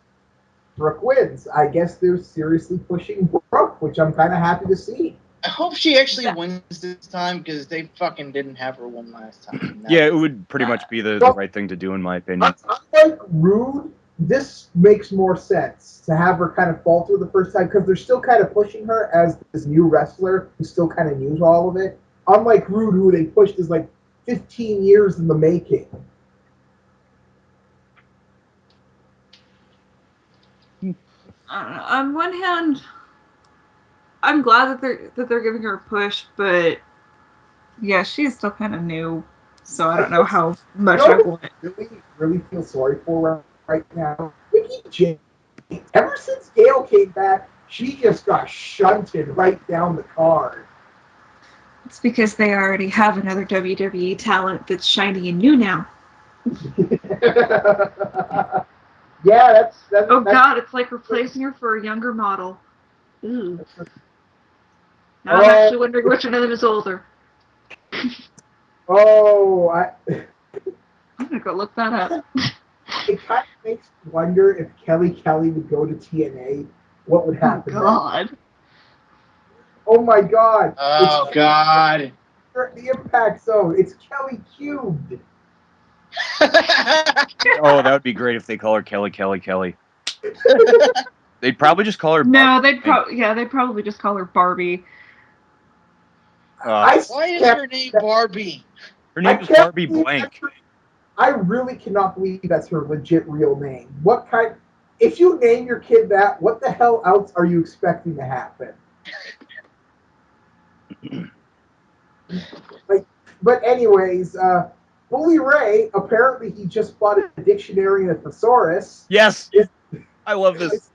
Brooke wins. I guess they're seriously pushing Brooke, which I'm kind of happy to see. I hope she actually wins this time, because they fucking didn't have her win last time. Yeah, it would pretty much be the right thing to do, in my opinion. Unlike Rude, this makes more sense to have her kind of falter the first time, because they're still kind of pushing her as this new wrestler who's still kind of new to all of it. Unlike Rude, who they pushed is like 15 years in the making. I don't know. On one hand, I'm glad that they're giving her a push, but yeah, she's still kind of new, so I don't know how much I want it. Really feel sorry for her right now. Mickey James. Ever since Gail came back, she just got shunted right down the card. It's because they already have another WWE talent that's shiny and new now. Yeah, that's God, it's like replacing her for a younger model. Ooh. Now I'm actually wondering which one of them is older. I'm gonna go look that up. It kind of makes me wonder if Kelly would go to TNA, what would happen? Oh God. Then? Oh my God. Oh God. The Impact Zone. It's Kelly cubed. Oh, that would be great if they call her Kelly. They'd probably just call her Barbie. No, they'd probably just call her Barbie. Why is her name Barbie? Her name is Barbie Blank. I really cannot believe that's her legit real name. What kind? If you name your kid that, what the hell else are you expecting to happen? But anyways, Bully Ray, apparently he just bought a dictionary and a thesaurus. Yes! I love this.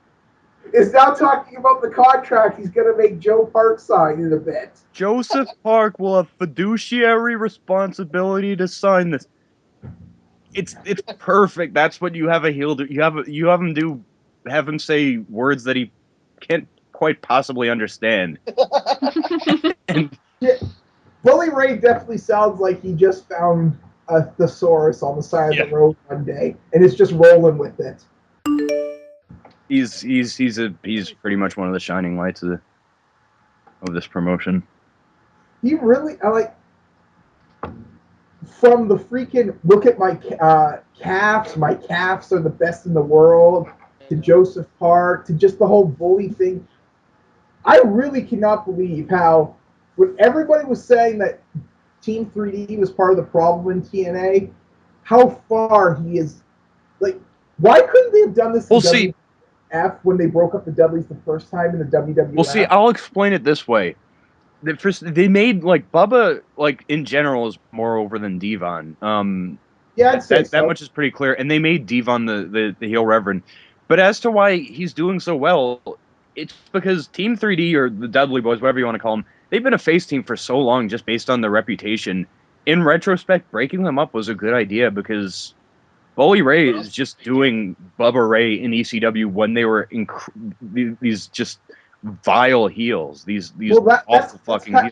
Is now talking about the contract he's going to make Joe Park sign in a bit. Joseph Park will have fiduciary responsibility to sign this. It's perfect. That's what you have a heel do. You have him do. Have him say words that he can't quite possibly understand. Bully Ray definitely sounds like he just found a thesaurus on the side of the road one day and is just rolling with it. He's pretty much one of the shining lights of this promotion. He really, from the freaking look at my calves. My calves are the best in the world. to Joseph Park to just the whole bully thing. I really cannot believe how, when everybody was saying that Team 3D was part of the problem in TNA, how far he is. Like, why couldn't they have done this in WWF when they broke up the Dudleys the first time in the WWF? Well, see, I'll explain it this way. They made, like, Bubba, like, in general, is more over than Devon. Yeah, I'd say that much is pretty clear. And they made Devon the heel reverend. But as to why he's doing so well, it's because Team 3D, or the Dudley Boys, whatever you want to call them, they've been a face team for so long just based on their reputation. In retrospect, breaking them up was a good idea because Bully Ray is just doing Bubba Ray in ECW when they were these just vile heels. These awful fucking heels.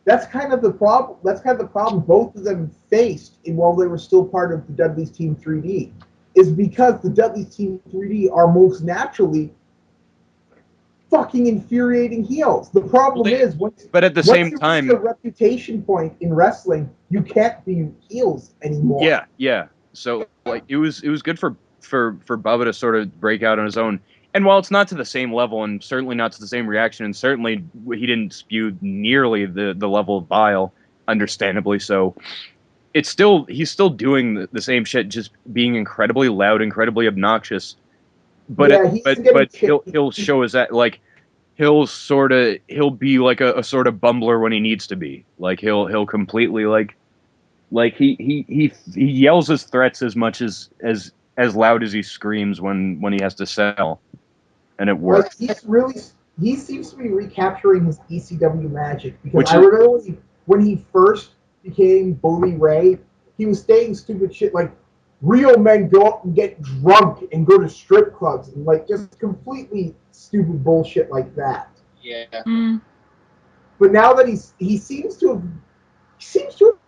That's kind of the problem. That's kind of the problem both of them faced while they were still part of the Dudley's Team 3D, is because the Dudley's Team 3D are most naturally fucking infuriating heels. The problem is, but at the same time, reach a reputation point in wrestling, you can't be heels anymore. Yeah. So like it was good for Bubba to sort of break out on his own. And while it's not to the same level, and certainly not to the same reaction, and certainly he didn't spew nearly the level of bile, understandably so, he's still doing the same shit, just being incredibly loud, incredibly obnoxious. But he'll show us that, like, he'll be like a sort of bumbler when he needs to be. Like he'll completely like he yells his threats as much as loud as he screams when he has to sell. And it works. He seems to be recapturing his ECW magic, because I remember when he first became Bully Ray, he was saying stupid shit like, real men go out and get drunk and go to strip clubs, and like just completely stupid bullshit like that. Yeah. But now that he seems to have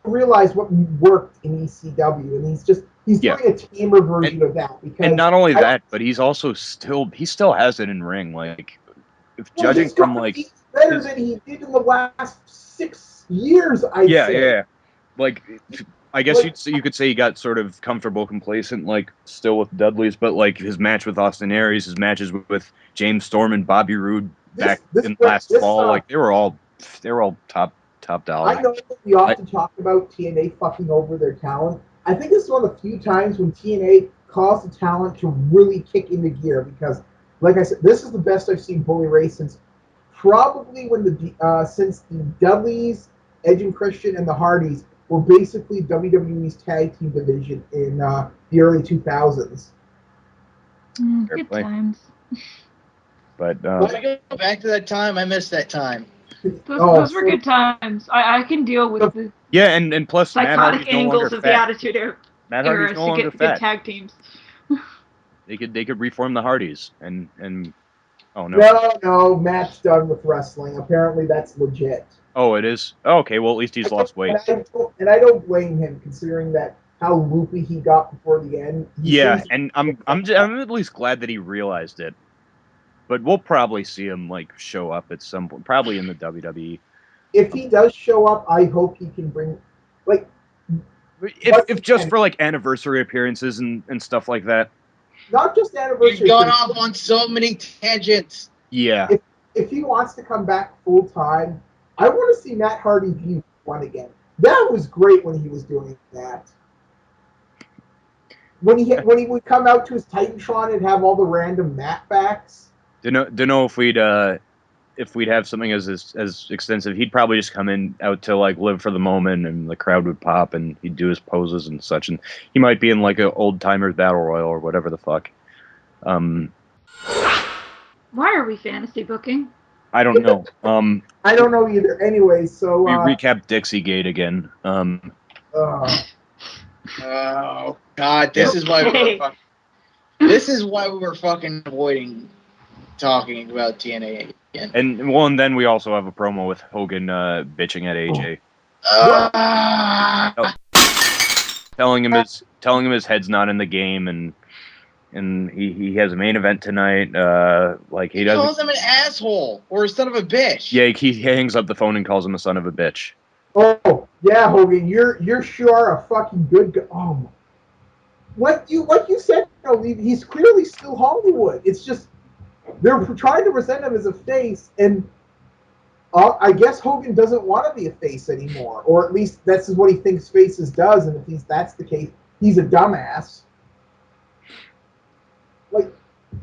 realized what worked in ECW, and he's doing a tamer version of that. Because and not only that, but he's also still has it in ring. Like, if judging from like better than he did in the last 6 years, I'd say. Yeah. Like, I guess you could say he got sort of comfortable, complacent, like still with Dudley's, but like his match with Austin Aries, his matches with James Storm and Bobby Roode last fall, like they were all top dollar. I know that we often talk about TNA fucking over their talent. I think this is one of the few times when TNA caused the talent to really kick into gear, because, like I said, this is the best I've seen Bully Ray since probably since the Dudleys, Edge and Christian, and the Hardys were basically WWE's tag team division in the early 2000s. Good times. But when I go back to that time, I miss that time. Those were good times. I can deal with the and plus psychotic angles of the Attitude Era to get good tag teams. They could reform the Hardys and oh no. No, Matt's done with wrestling. Apparently that's legit. Oh, it is? Oh, okay, well, at least he's lost weight. And I don't blame him, considering that how loopy he got before the end. And I'm at least glad that he realized it. But we'll probably see him like show up at some point, probably in the WWE. If he does show up, I hope he can bring, like, if just for like anniversary appearances and stuff like that. Not just anniversary. You've gone off on so many tangents. Yeah. If he wants to come back full time, I want to see Matt Hardy V1 again. That was great when he was doing that. When he would come out to his Titantron and have all the random Matt backs. Don't know if we'd have something as extensive. He'd probably just come in out to like live for the moment, and the crowd would pop, and he'd do his poses and such, and he might be in like an old timers battle royal or whatever the fuck. Why are we fantasy booking? I don't know. I don't know either. Anyway, so we recap Dixiegate again. Oh God, this is why we were fucking avoiding talking about TNA again. And then we also have a promo with Hogan bitching at AJ, telling him his head's not in the game, and he has a main event tonight. Like he calls him an asshole or a son of a bitch. Yeah, he hangs up the phone and calls him a son of a bitch. Oh yeah, Hogan, you're sure a fucking good guy. Oh, like you said, he's clearly still Hollywood. It's just they're trying to present him as a face, and I guess Hogan doesn't want to be a face anymore, or at least that's what he thinks faces does. And if that's the case, he's a dumbass. Like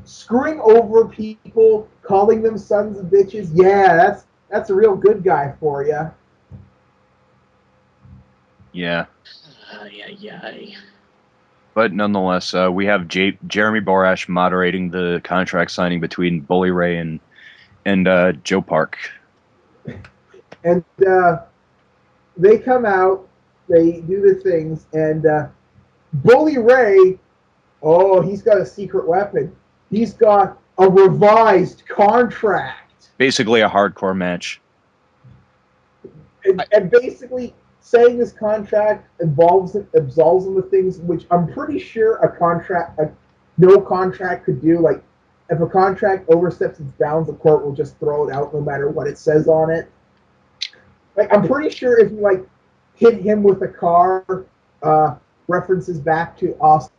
screwing over people, calling them sons of bitches. Yeah, that's a real good guy for you. Yeah. Yeah. But nonetheless, we have Jeremy Borash moderating the contract signing between Bully Ray and Joe Park. And they come out, they do the things, and Bully Ray, oh, he's got a secret weapon. He's got a revised contract. Basically a hardcore match. And basically saying this contract absolves him of things which I'm pretty sure no contract could do. Like, if a contract oversteps its bounds, the court will just throw it out no matter what it says on it. Like, I'm pretty sure if you, like, hit him with a car, references back to Austin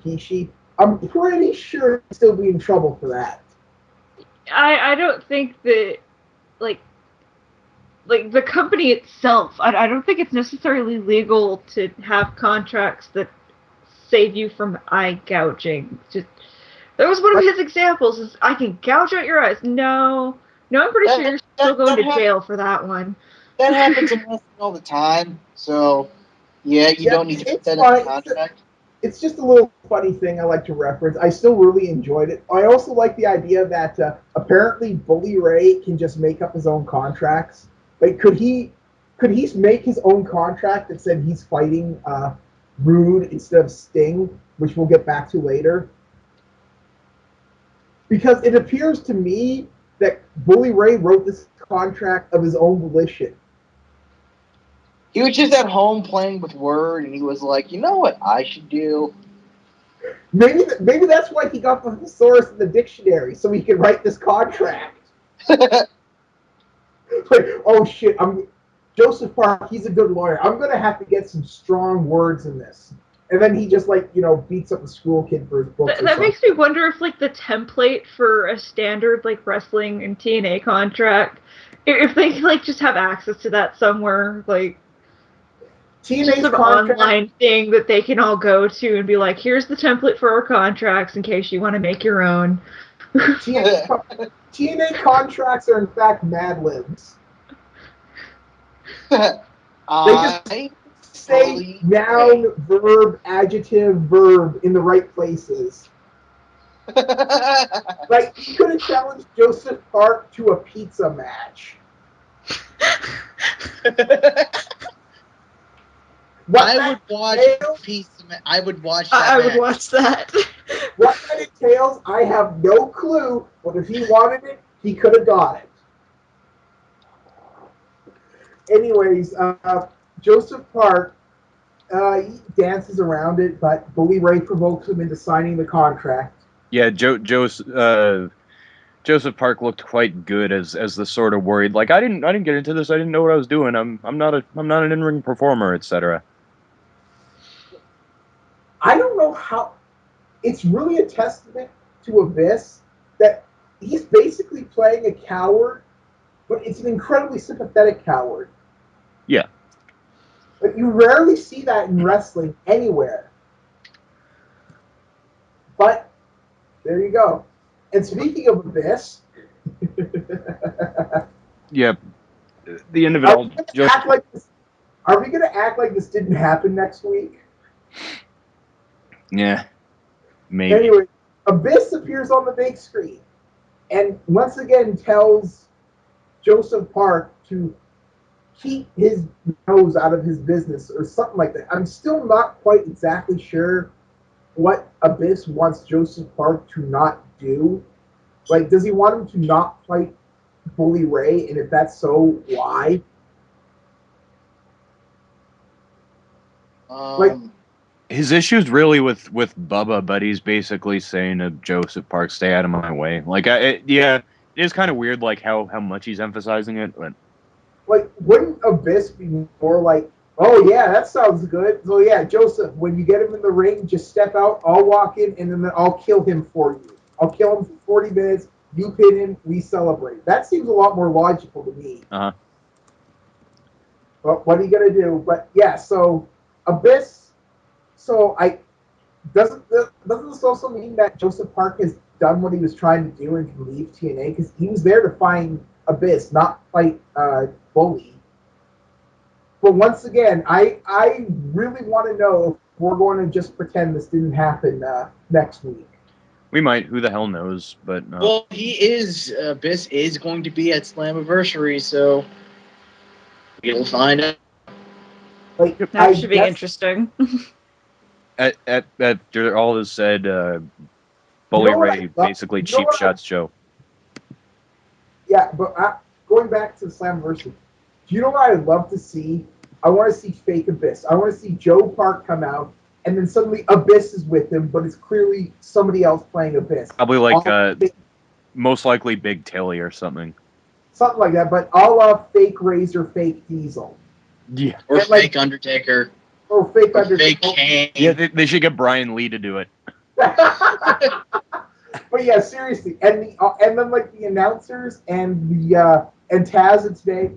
Kishi, I'm pretty sure he'd still be in trouble for that. I don't think that, like the company itself, I don't think it's necessarily legal to have contracts that save you from eye gouging. That was one of his examples, is I can gouge out your eyes. No, I'm pretty sure you're still going to jail for that one. That happens in wrestling all the time, so yeah, you don't need to put that in the contract. It's just a little funny thing I like to reference. I still really enjoyed it. I also like the idea that apparently Bully Ray can just make up his own contracts. Like, could he make his own contract that said he's fighting Rude instead of Sting, which we'll get back to later? Because it appears to me that Bully Ray wrote this contract of his own volition. He was just at home playing with Word, and he was like, you know what I should do? Maybe that's why he got the thesaurus in the dictionary, so he could write this contract. Like, oh shit, Joseph Park, he's a good lawyer. I'm going to have to get some strong words in this. And then he just, like, beats up a school kid for his books. That makes me wonder if, like, the template for a standard, like, wrestling and TNA contract, if they, like, just have access to that somewhere, like, TNA's some online thing that they can all go to and be like, here's the template for our contracts in case you want to make your own. TNA contracts are, in fact, Mad Libs. They just say noun, verb, adjective, verb in the right places. Like, he could have challenged Joseph Park to a pizza match. I would watch that. I would watch that. What that entails, I have no clue, but if he wanted it, he could have got it. Anyways, Joseph Park, he dances around it, but Bully Ray provokes him into signing the contract. Yeah, Joseph Park looked quite good as the sort of worried, like, I didn't get into this, I didn't know what I was doing, I'm not an in-ring performer, etc. I don't know how. It's really a testament to Abyss that he's basically playing a coward, but it's an incredibly sympathetic coward. Yeah. But you rarely see that in wrestling anywhere. But there you go. And speaking of Abyss, yeah, the end of it all. Are we going to act like this didn't happen next week? Yeah, maybe. Anyway, Abyss appears on the big screen and once again tells Joseph Park to keep his nose out of his business or something like that. I'm still not quite exactly sure what Abyss wants Joseph Park to not do. Like, does he want him to not fight Bully Ray? And if that's so, why? His issue's really with Bubba, but he's basically saying to Joseph Park, "Stay out of my way." Like, it is kind of weird, like how much he's emphasizing it. But like, wouldn't Abyss be more like Oh yeah, that sounds good. So yeah, Joseph, when you get him in the ring, just step out. I'll walk in, and then I'll kill him for you. I'll kill him for 40 minutes. You pin him. We celebrate. That seems a lot more logical to me. Uh-huh. But what are you gonna do? But yeah, so Abyss. So doesn't this also mean that Joseph Park has done what he was trying to do and can leave TNA because he was there to find Abyss, not fight Bully. But once again, I really want to know if we're going to just pretend this didn't happen next week. We might. Who the hell knows? But Well, Abyss is going to be at Slammiversary, so you'll find out. Like That should be interesting. after all is said, Bully Ray basically cheap shots Joe. Yeah, but going back to the Slammiversary, do you know what I'd love to see? I want to see fake Abyss. I want to see Joe Park come out, and then suddenly Abyss is with him, but it's clearly somebody else playing Abyss. Probably like most likely Big Tilly or something. Something like that, but a la fake Razor, fake Diesel. Yeah. Or fake Undertaker. Or fake Undertaker. Fake Kane. Yeah, they should get Brian Lee to do it. But yeah, seriously, and then like the announcers and the and Taz and today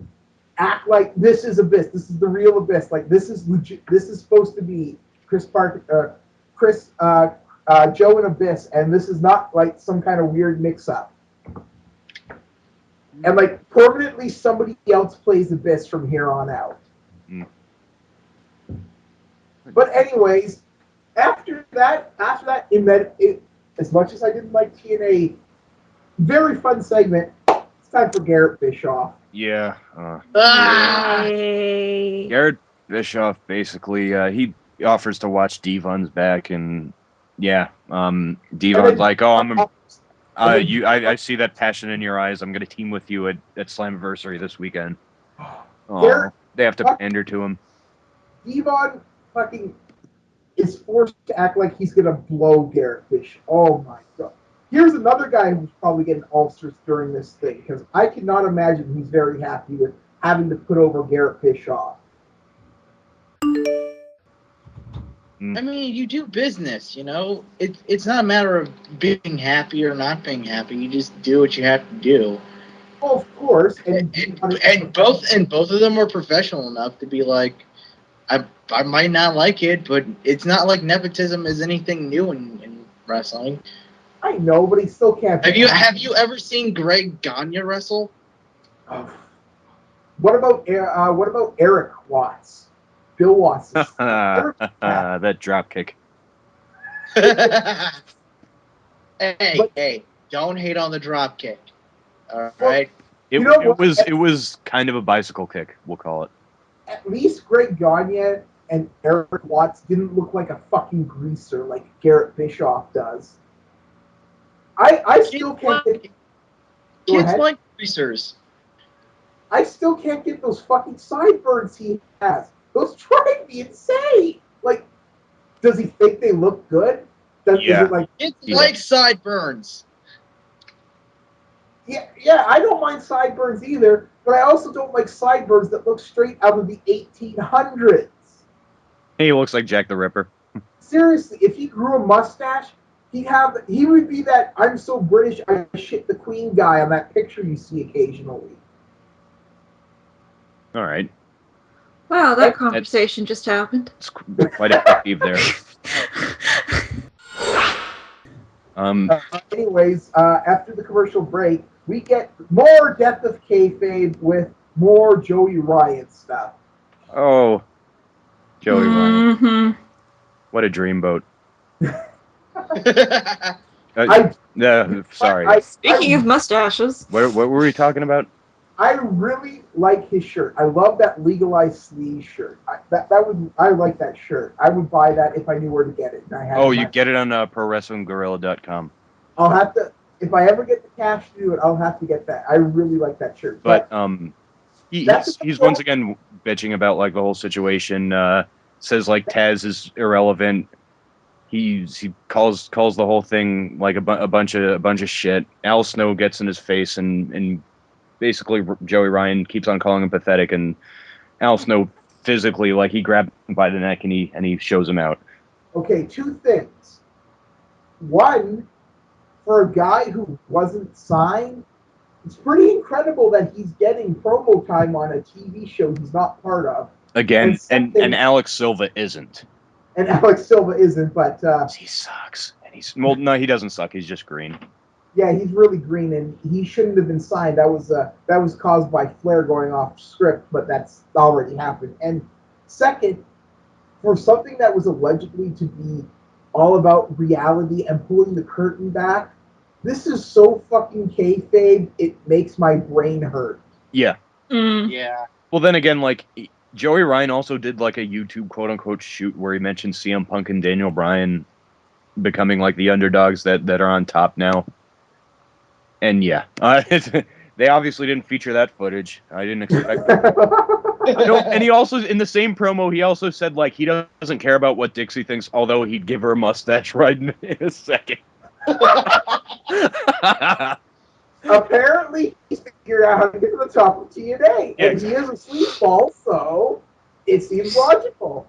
act like this is Abyss. This is the real Abyss. Like this is legit. This is supposed to be Joe and Abyss, and this is not like some kind of weird mix-up. And like permanently, somebody else plays Abyss from here on out. Mm. But anyways, after that, as much as I didn't like TNA, very fun segment. It's time for Garrett Bischoff. Yeah. Yay. Garrett Bischoff basically he offers to watch Devon's back, and yeah, Devon's like, oh, I see that passion in your eyes. I'm gonna team with you at Slammiversary this weekend. Oh, they have to pander to him. Devon fucking is forced to act like he's gonna blow Garrett Bischoff. Oh my god. Here's another guy who's probably getting ulcers during this thing, because I cannot imagine he's very happy with having to put over Garrett Bischoff. I mean, you do business, you know? It's not a matter of being happy or not being happy. You just do what you have to do. Oh, of course. And both of them are professional enough to be like, I might not like it, but it's not like nepotism is anything new in wrestling. I know, but he still can't. Have you ever seen Greg Gagne wrestle? What about Eric Watts? Bill Watts. That drop kick. Hey, don't hate on the drop kick. All right. It was kind of a bicycle kick, we'll call it. At least Greg Gagne and Eric Watts didn't look like a fucking greaser like Garrett Bischoff does. I still can't get... Kids like greasers. I still can't get those fucking sideburns he has. Those drive me insane. Like, does he think they look good? Is it like... Kids like sideburns. Yeah, I don't mind sideburns either, but I also don't like sideburns that look straight out of the 1800s. He looks like Jack the Ripper. Seriously, if he grew a mustache, he would be that I'm so British I shit the Queen guy on that picture you see occasionally. All right. Wow, that conversation just happened. It's quite a peeve there. Anyways, after the commercial break, we get more Death of Kayfabe with more Joey Ryan stuff. Oh, Joey Ryan. What a dreamboat. Sorry. Speaking of mustaches. What were we talking about? I really like his shirt. I love that legalized sleeve shirt. I like that shirt. I would buy that if I knew where to get it. You get it on ProWrestlingGorilla.com. I'll have to, if I ever get the cash to do it, I'll have to get that. I really like that shirt. But he's once again bitching about like the whole situation. Says like Taz is irrelevant. He calls the whole thing like a bunch of shit. Al Snow gets in his face and basically Joey Ryan keeps on calling him pathetic, and Al Snow physically, like he grabbed him by the neck and he shows him out. Okay, two things. One, for a guy who wasn't signed, it's pretty incredible that he's getting promo time on a TV show he's not part of. Again, and Alex Silva isn't. And Alex Silva isn't, but he sucks. And well, no, he doesn't suck. He's just green. Yeah, he's really green, and he shouldn't have been signed. That was caused by Flair going off script, but that's already happened. And second, for something that was allegedly to be all about reality and pulling the curtain back, this is so fucking kayfabe, it makes my brain hurt. Yeah. Yeah. Well, then again, like, Joey Ryan also did, like, a YouTube quote-unquote shoot where he mentioned CM Punk and Daniel Bryan becoming, like, the underdogs that are on top now. And, yeah. They obviously didn't feature that footage. I didn't expect that. And he also, in the same promo, he also said, like, he doesn't care about what Dixie thinks, although he'd give her a mustache right in a second. Apparently, he's figured out how to get to the top of TNA, and he is a sleazeball, so it seems logical.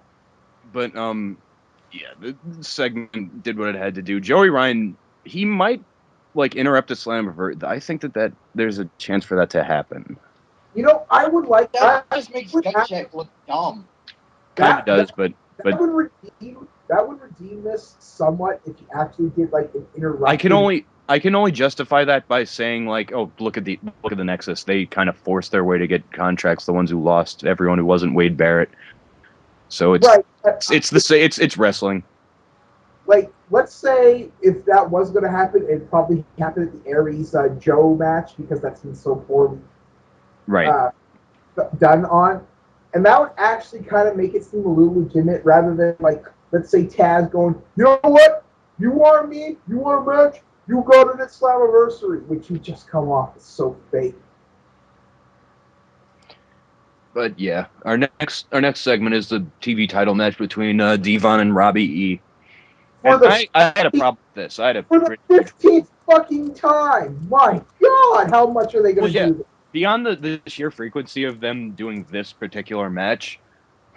But yeah, the segment did what it had to do. Joey Ryan, he might like interrupt a Slammiversary. I think that there's a chance for that to happen. You know, I would like that. Just makes Check look dumb. Kind of does, but that would redeem this somewhat if you actually did like an interruption. I can only justify that by saying, like, oh, look at the Nexus. They kind of forced their way to get contracts. The ones who lost, everyone who wasn't Wade Barrett. So it's right. It's wrestling. Like, let's say if that was going to happen, it probably happened at the Aries Joe match because that's been so poorly done on, and that would actually kind of make it seem a little legitimate rather than like, let's say Taz going, you know what, you want me, you want a match, you go to the Slammiversary, which you just come off as so fake. But yeah, our next segment is the TV title match between Devon and Robbie E. I had a problem with this. For the 15th fucking time. My God, how much are they going to do this? Beyond the sheer frequency of them doing this particular match,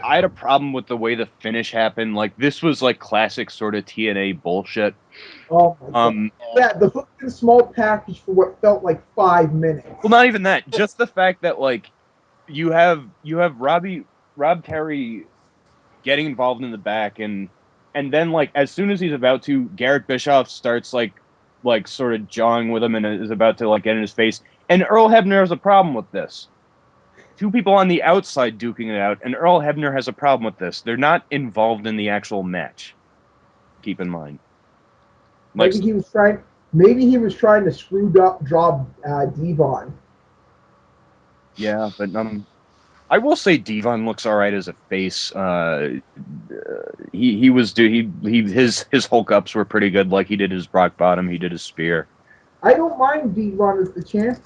I had a problem with the way the finish happened. Like, this was like classic sort of TNA bullshit. Oh my God. Yeah, the hook and small package for what felt like 5 minutes. Well, not even that. Just the fact that like you have Rob Terry getting involved in the back, and then like as soon as he's about to, Garrett Bischoff starts like sort of jawing with him and is about to like get in his face. And Earl Hebner has a problem with this. Two people on the outside duking it out, and Earl Hebner has a problem with this. They're not involved in the actual match. Keep in mind. Like, maybe he was trying to screw up Devon. Yeah, but I will say Devon looks all right as a face. His Hulk ups were pretty good. Like he did his Brock Bottom, he did his spear. I don't mind Devon as the champ.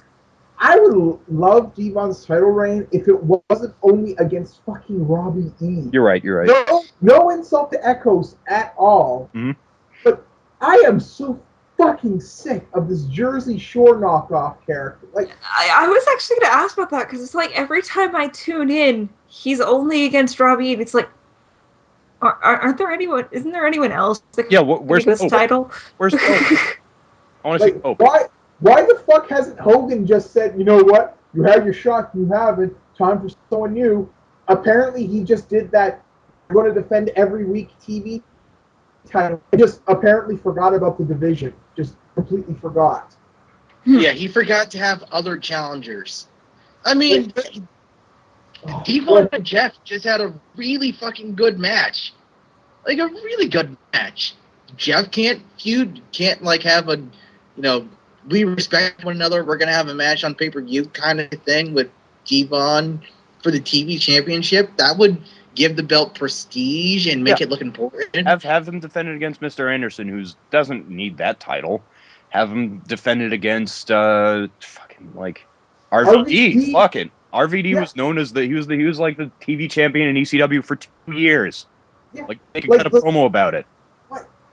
I would love Devon's title reign if it wasn't only against fucking Robbie E. You're right. No insult to Echoes at all. Mm-hmm. But I am so fucking sick of this Jersey Shore knockoff character. Like, I was actually going to ask about that because it's like every time I tune in, he's only against Robbie, and it's like, aren't there anyone? Isn't there anyone else that can where's this title? Where's Hope? I want to see Hope. Why the fuck hasn't Hogan just said, you know what? You had your shot, you have it. Time for someone new. Apparently, he just did that. I'm going to defend every week TV title. I just apparently forgot about the division. Just completely forgot. Yeah, he forgot to have other challengers. I mean, Devon and Jeff just had a really fucking good match. Like, a really good match. Jeff can't feud, can't, like, have a, we respect one another, we're going to have a match on pay-per-view kind of thing with Devon for the TV championship. That would give the belt prestige and make it look important. Have them defend it against Mr. Anderson, who doesn't need that title. Have him defend it against RVD. RVD was known as he was like the TV champion in ECW for 2 years. Yeah. Like, they could cut a promo about it.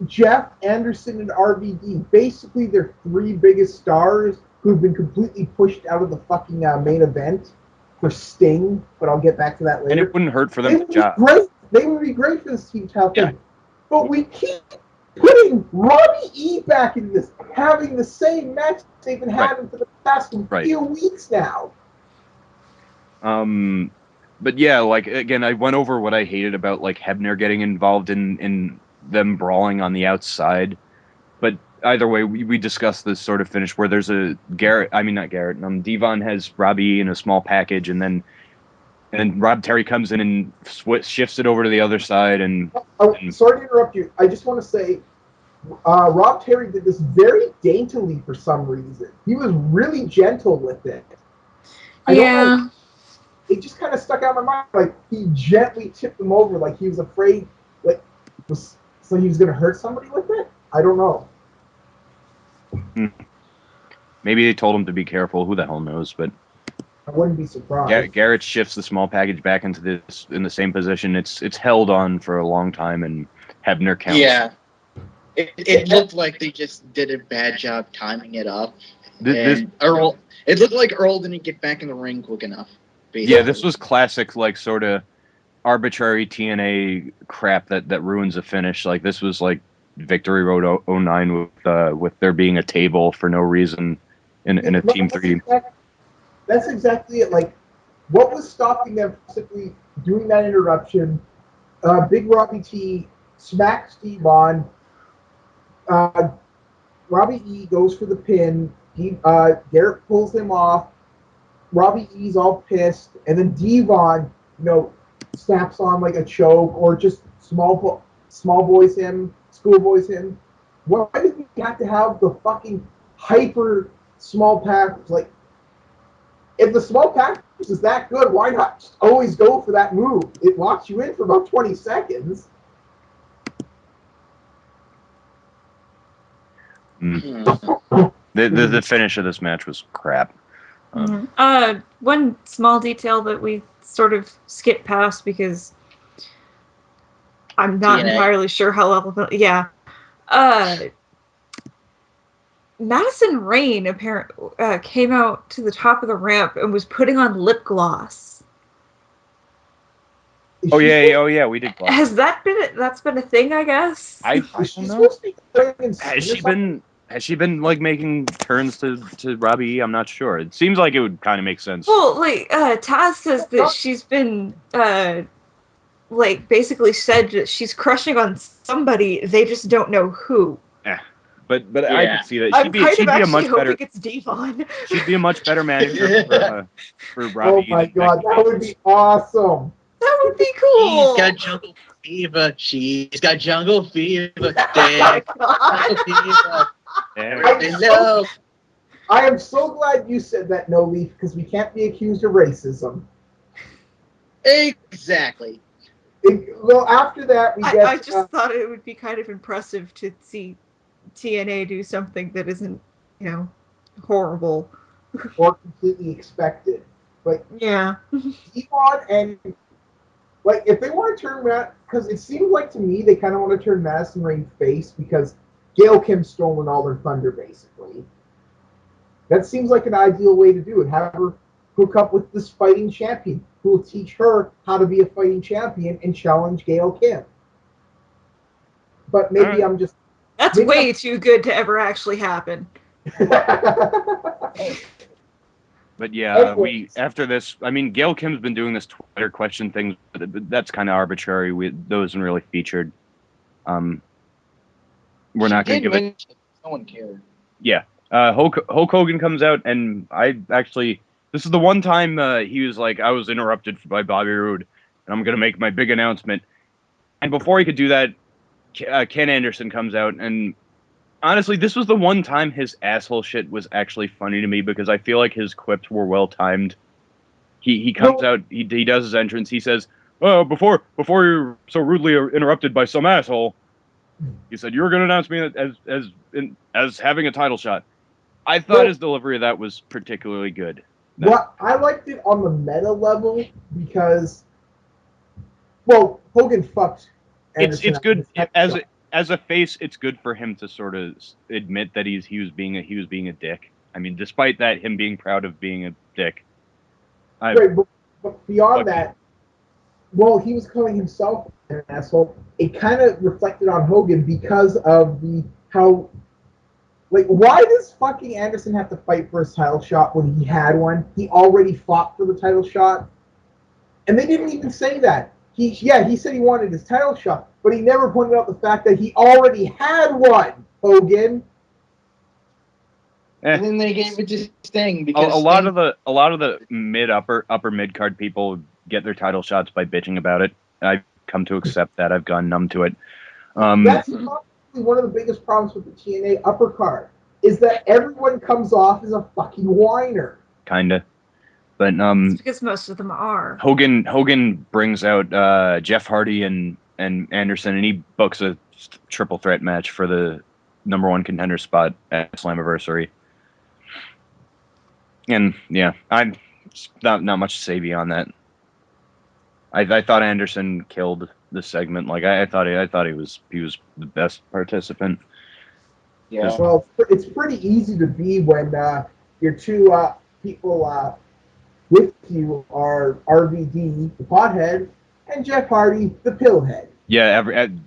Jeff, Anderson, and RVD, basically their three biggest stars who've been completely pushed out of the fucking main event. for Sting, but I'll get back to that later. And it wouldn't hurt for them They to would be job. great. They would be great for this team title Yeah. thing. But we keep putting Robbie E back in this, having the same match they've been having for the past few weeks now. But yeah, like again, I went over what I hated about like Hebner getting involved in them brawling on the outside. But either way, we discussed this sort of finish where there's a not Garrett. Devon has Robbie in a small package, and then Rob Terry comes in and shifts it over to the other side. And sorry to interrupt you. I just want to say, Rob Terry did this very daintily for some reason. He was really gentle with it. I don't know. It just kind of stuck out in my mind. Like he gently tipped him over, like he was afraid, so he was going to hurt somebody with it. I don't know. Maybe they told him to be careful. Who the hell knows? But I wouldn't be surprised. Garrett shifts the small package back into in the same position. It's held on for a long time, and Hebner counts. Yeah, it looked like they just did a bad job timing it up. It looked like Earl didn't get back in the ring quick enough. Basically. Yeah, this was classic, like sort of arbitrary TNA crap that ruins a finish. Like this was like Victory Road 09 with there being a table for no reason in a Team 3. That's exactly it. Like, what was stopping them from simply doing that interruption? Big Robbie T smacks Steve on. Robbie E goes for the pin. Garrett pulls him off. Robbie E's all pissed, and then Devon, snaps on like a choke or just schoolboys him. Why did we have to have the fucking hyper small package? Like, if the small package is that good, why not just always go for that move? It locks you in for about 20 seconds. The finish of this match was crap. One small detail that we sort of skipped past because I'm not entirely sure how level. Yeah. Madison Rayne apparently came out to the top of the ramp and was putting on lip gloss. Oh yeah, we did. Gloss. Has that's been a thing? I guess. I don't know. Has she been like making turns to Robbie E? I'm not sure. It seems like it would kind of make sense. Well, like Taz says that she's been like basically said that she's crushing on somebody. They just don't know who. But yeah. I could see that. She'd be a much better. It's Devon. She'd be a much better manager for Robbie. Oh my god, that would be awesome. That would be cool. She's got jungle fever. She's got jungle fever. I am so glad you said that, No Leaf, because we can't be accused of racism. Exactly. Well, after that, I just thought it would be kind of impressive to see TNA do something that isn't, horrible. Or completely expected. Like, yeah. Devon and, like, if they want to turn that, because it seems like to me they kind of want to turn Madison Rayne face because Gail Kim's stolen all their thunder, basically. That seems like an ideal way to do it. Have her hook up with this fighting champion who will teach her how to be a fighting champion and challenge Gail Kim. But maybe I'm just... That's way too good to ever actually happen. But yeah, after this, I mean, Gail Kim's been doing this Twitter question thing, but that's kind of arbitrary. Those aren't really featured. We're not going to give it. No one cared. Yeah. Hulk Hogan comes out, and this is the one time he was like, I was interrupted by Bobby Roode, and I'm going to make my big announcement. And before he could do that, Ken Anderson comes out, and honestly, this was the one time his asshole shit was actually funny to me because I feel like his quips were well timed. He comes out, he does his entrance, he says, "Oh, before you're so rudely interrupted by some asshole," he said, "You're going to announce me as having a title shot." I thought his delivery of that was particularly good. Well, I liked it on the meta level because, Hogan fucked Anderson. It's good as a face. It's good for him to sort of admit that he was being a dick. I mean, despite that, him being proud of being a dick. Right, but beyond Okay. that, well, he was calling himself an asshole. It kind of reflected on Hogan because of how. Like, why does fucking Anderson have to fight for his title shot when he had one? He already fought for the title shot. And they didn't even say that. He said he wanted his title shot, but he never pointed out the fact that he already had one, Hogan. And then they gave it to Sting A because lot of the upper mid card people get their title shots by bitching about it. I've come to accept that. I've gone numb to it. That's probably one of the biggest problems with the TNA upper card is that everyone comes off as a fucking whiner. Kinda. But It's because most of them are. Hogan brings out Jeff Hardy and Anderson, and he books a triple threat match for the #1 contender spot at Slammiversary. And yeah, I'm not much to say beyond that. I thought Anderson killed the segment. Like I thought he was the best participant. Yeah. Well, it's pretty easy to be when your two people with you are RVD, the pothead, and Jeff Hardy, the pillhead. Yeah,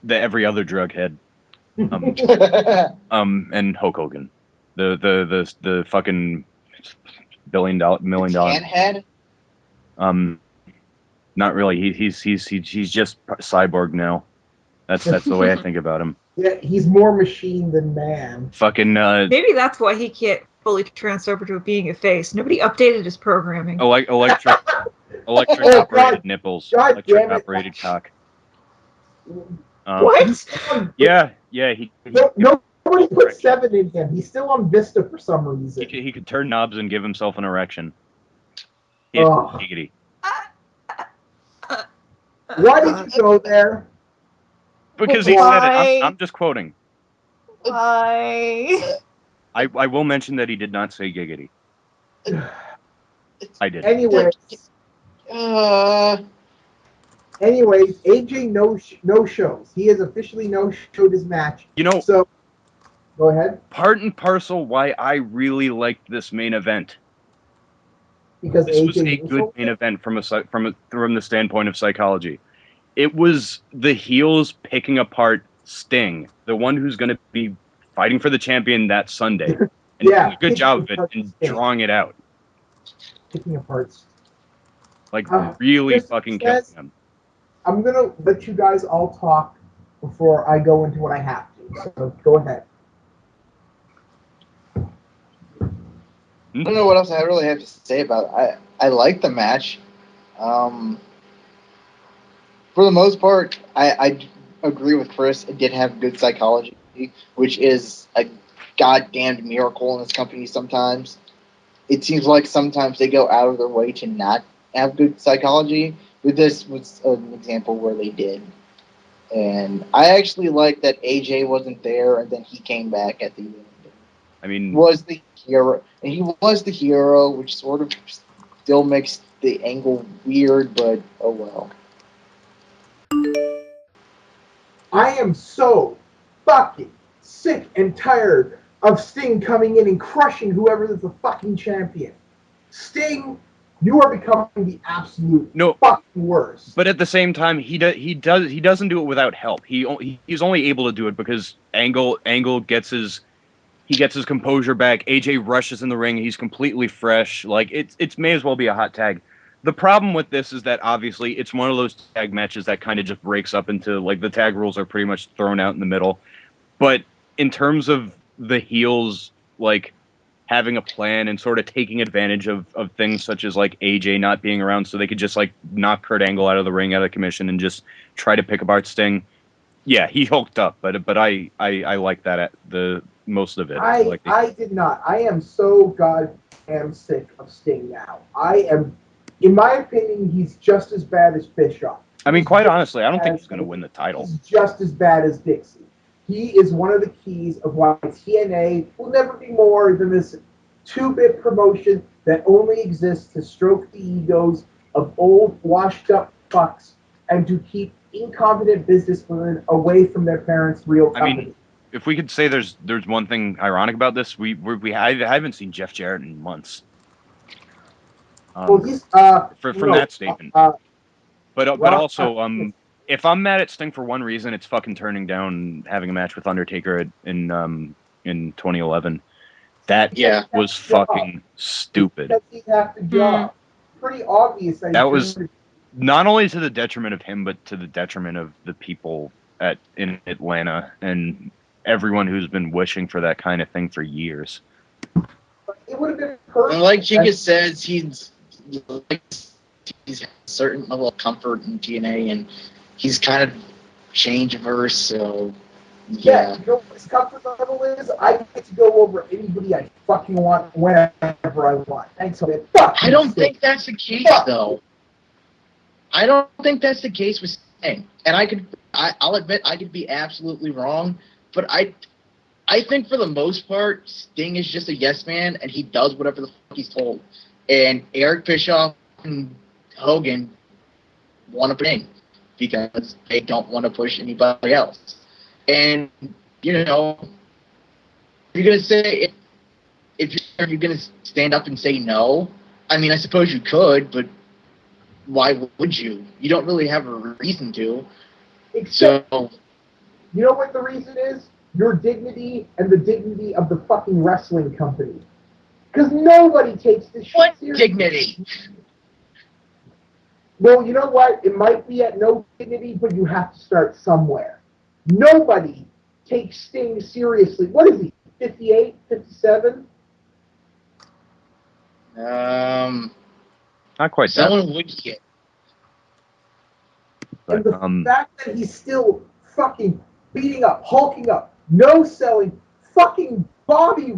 every other drug head. And Hulk Hogan, the fucking million dollar Can head? Not really. He's just cyborg now. That's the way I think about him. Yeah, he's more machine than man. Fucking Maybe that's why he can't fully transfer to being a face. Nobody updated his programming. electric Oh, operated God. nipples, God electric damn it. operated cock. What? Yeah. Nobody put 7 in him. He's still on Vista for some reason. He could turn knobs and give himself an erection. Ugh. Giggity. Why did you go there? Because he said it. I'm just quoting. Why? I will mention that he did not say giggity. I did. Anyways, AJ no shows. He has officially no showed his match. So go ahead. Part and parcel why I really liked this main event. Because this AJ was a good main event from the standpoint of psychology. It was the heels picking apart Sting, the one who's going to be fighting for the champion that Sunday, and doing a good job of it and drawing it out. Picking apart, like really fucking killing them. I'm gonna let you guys all talk before I go into what I have to. So go ahead. I don't know what else I really have to say about it. I like the match. For the most part, I agree with Chris. It did have good psychology, which is a goddamned miracle in this company sometimes. It seems like sometimes they go out of their way to not have good psychology. But this was an example where they did. And I actually like that AJ wasn't there and then he came back at the end. I mean, was the hero, and he was the hero, which sort of still makes the angle weird, but oh well. I am so fucking sick and tired of Sting coming in and crushing whoever is the fucking champion. Sting, you are becoming the absolute fucking worst. But at the same time, he doesn't do it without help. He's only able to do it because Angle gets his composure back. AJ rushes in the ring. He's completely fresh. Like it may as well be a hot tag. The problem with this is that obviously it's one of those tag matches that kind of just breaks up into, like, the tag rules are pretty much thrown out in the middle. But in terms of the heels, like, having a plan and sort of taking advantage of things such as, like, AJ not being around so they could just, like, knock Kurt Angle out of the ring, out of commission, and just try to pick apart Sting. Yeah, he hulked up, but I like that at the most of it. I did not. I am so goddamn sick of Sting now. In my opinion, he's just as bad as Bischoff. I mean, quite honestly, I don't think he's going to win the title. He's just as bad as Dixie. He is one of the keys of why TNA will never be more than this 2-bit promotion that only exists to stroke the egos of old, washed-up fucks and to keep incompetent businessmen away from their parents' real company. I mean, if we could say there's one thing ironic about this, I haven't seen Jeff Jarrett in months. Well, he's from that statement. But also, if I'm mad at Sting for one reason, it's fucking turning down having a match with Undertaker in 2011. That was fucking stupid. Because he have to job. Pretty obvious that was not only to the detriment of him, but to the detriment of the people in Atlanta and everyone who's been wishing for that kind of thing for years. It would have been perfect. And like Chinga says, he's a certain level of comfort in TNA, and he's kind of change-averse, so yeah. You know what his comfort level is? I get to go over anybody I fucking want whenever I want. Thanks, man. I don't think that's the case, though. I don't think that's the case with Sting. And I'll admit I could be absolutely wrong, but I think for the most part, Sting is just a yes man, and he does whatever the fuck he's told. And Eric Bischoff and Hogan want to bring because they don't want to push anybody else. And, you know, you're going to say, if you're going to stand up and say no, I mean, I suppose you could, but why would you? You don't really have a reason to. Except, you know what the reason is? Your dignity and the dignity of the fucking wrestling company. Because nobody takes this shit what seriously. Dignity? Well, you know what? It might be at no dignity, but you have to start somewhere. Nobody takes Sting seriously. What is he? 58? 57? Not quite someone would get. And the fact that he's still fucking beating up, hulking up, no selling, fucking Bobby.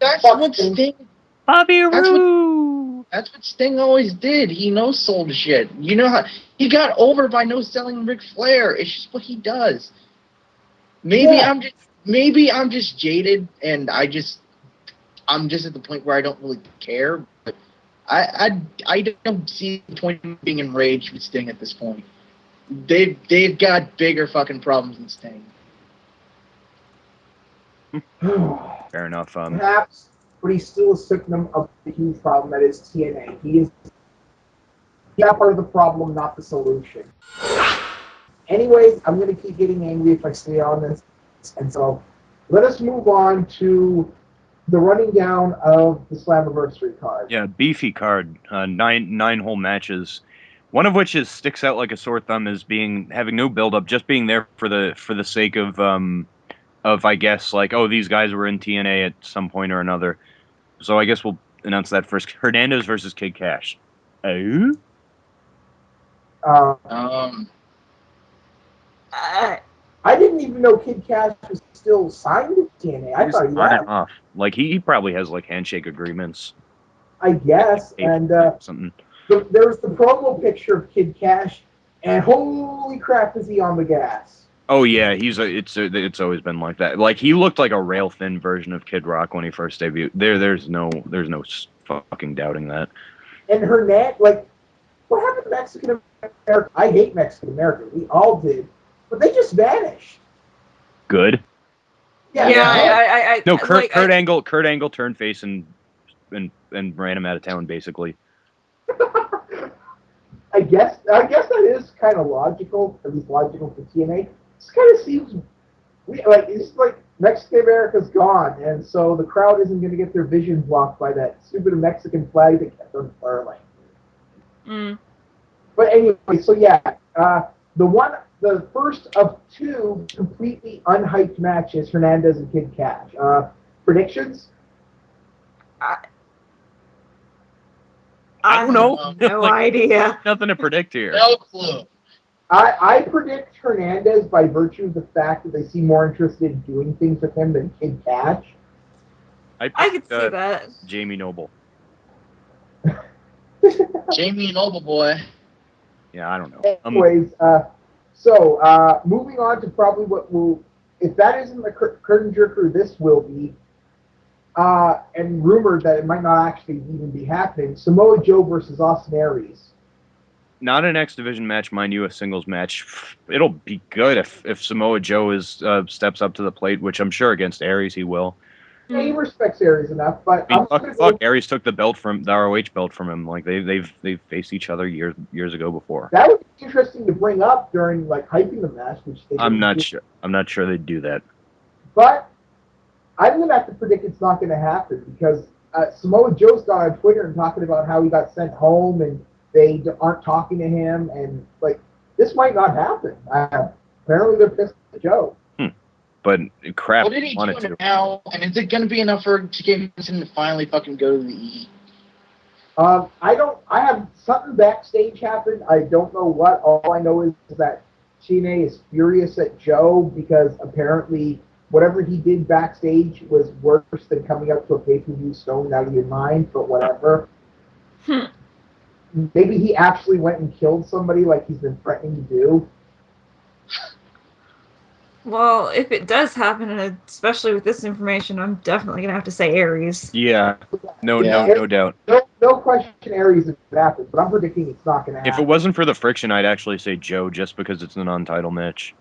That's what Sting. Bobby Roode. That's what Sting always did. He no sold shit. You know how he got over by no selling Ric Flair. It's just what he does. Maybe I'm just jaded, and I'm just at the point where I don't really care. But I don't see the point of being enraged with Sting at this point. They've got bigger fucking problems than Sting. Fair enough. Perhaps, but he's still a symptom of the huge problem that is TNA. He is part of the problem, not the solution. Anyways, I'm going to keep getting angry if I stay on this. And so, let us move on to the running down of the Slammiversary card. Yeah, beefy card. 9 whole matches. One of which sticks out like a sore thumb as having no build up, just being there for the sake of I guess like, oh, these guys were in TNA at some point or another. So I guess we'll announce that first. Hernandez versus Kid Cash. I didn't even know Kid Cash was still signed to TNA. I thought he on was. and off. Like he probably has like handshake agreements. I guess. And something. There's the promo picture of Kid Cash, and holy crap, is he on the gas? Oh yeah, it's always been like that. Like he looked like a rail thin version of Kid Rock when he first debuted. There's no fucking doubting that. And Hernandez, like, what happened to Mexican America? I hate Mexican America. We all did, but they just vanished. Good. Yeah. No, Kurt Angle turned face and ran him out of town basically. I guess that is kind of logical, at least logical for TNA. This kind of seems like it's like Mexican America's gone, and so the crowd isn't going to get their vision blocked by that stupid Mexican flag that kept on furling. But anyway, so yeah, the first of 2 completely unhyped matches, Hernandez and Kid Cash. Predictions? I don't know. No idea. Nothing to predict here. No clue. I predict Hernandez by virtue of the fact that they seem more interested in doing things with him than Kid Cash. I could see that. Jamie Noble. Jamie Noble boy. Yeah, I don't know. Anyways, moving on to probably what will, if that isn't the curtain jerker, this will be, and rumored that it might not actually even be happening, Samoa Joe versus Austin Aries. Not an X Division match, mind you, a singles match. It'll be good if Samoa Joe steps up to the plate, which I'm sure against Aries he will. He respects Aries enough, but I mean, I'm gonna fuck. go. Aries took the ROH belt from him. Like they've faced each other years ago before. That would be interesting to bring up during like hyping the match, which they I'm didn't not do. sure. I'm not sure they'd do that. But I'm gonna have to predict it's not gonna happen because Samoa Joe's gone on Twitter and talking about how he got sent home and they aren't talking to him, and like this might not happen. Apparently they're pissed at Joe. But crap, What did he wanted do to. now? And is it going to be enough for TK Vincent to finally fucking go to the E? I have something backstage happened. I don't know what. All I know is that TNA is furious at Joe because apparently whatever he did backstage was worse than coming up to a pay-per-view stoned out of your mind, but whatever. Maybe he actually went and killed somebody like he's been threatening to do. Well, if it does happen, and especially with this information, I'm definitely gonna have to say Aries. Yeah. No doubt. No question Aries if it happens, but I'm predicting it's not going to happen. If it wasn't for the friction, I'd actually say Joe, just because it's a non-title match.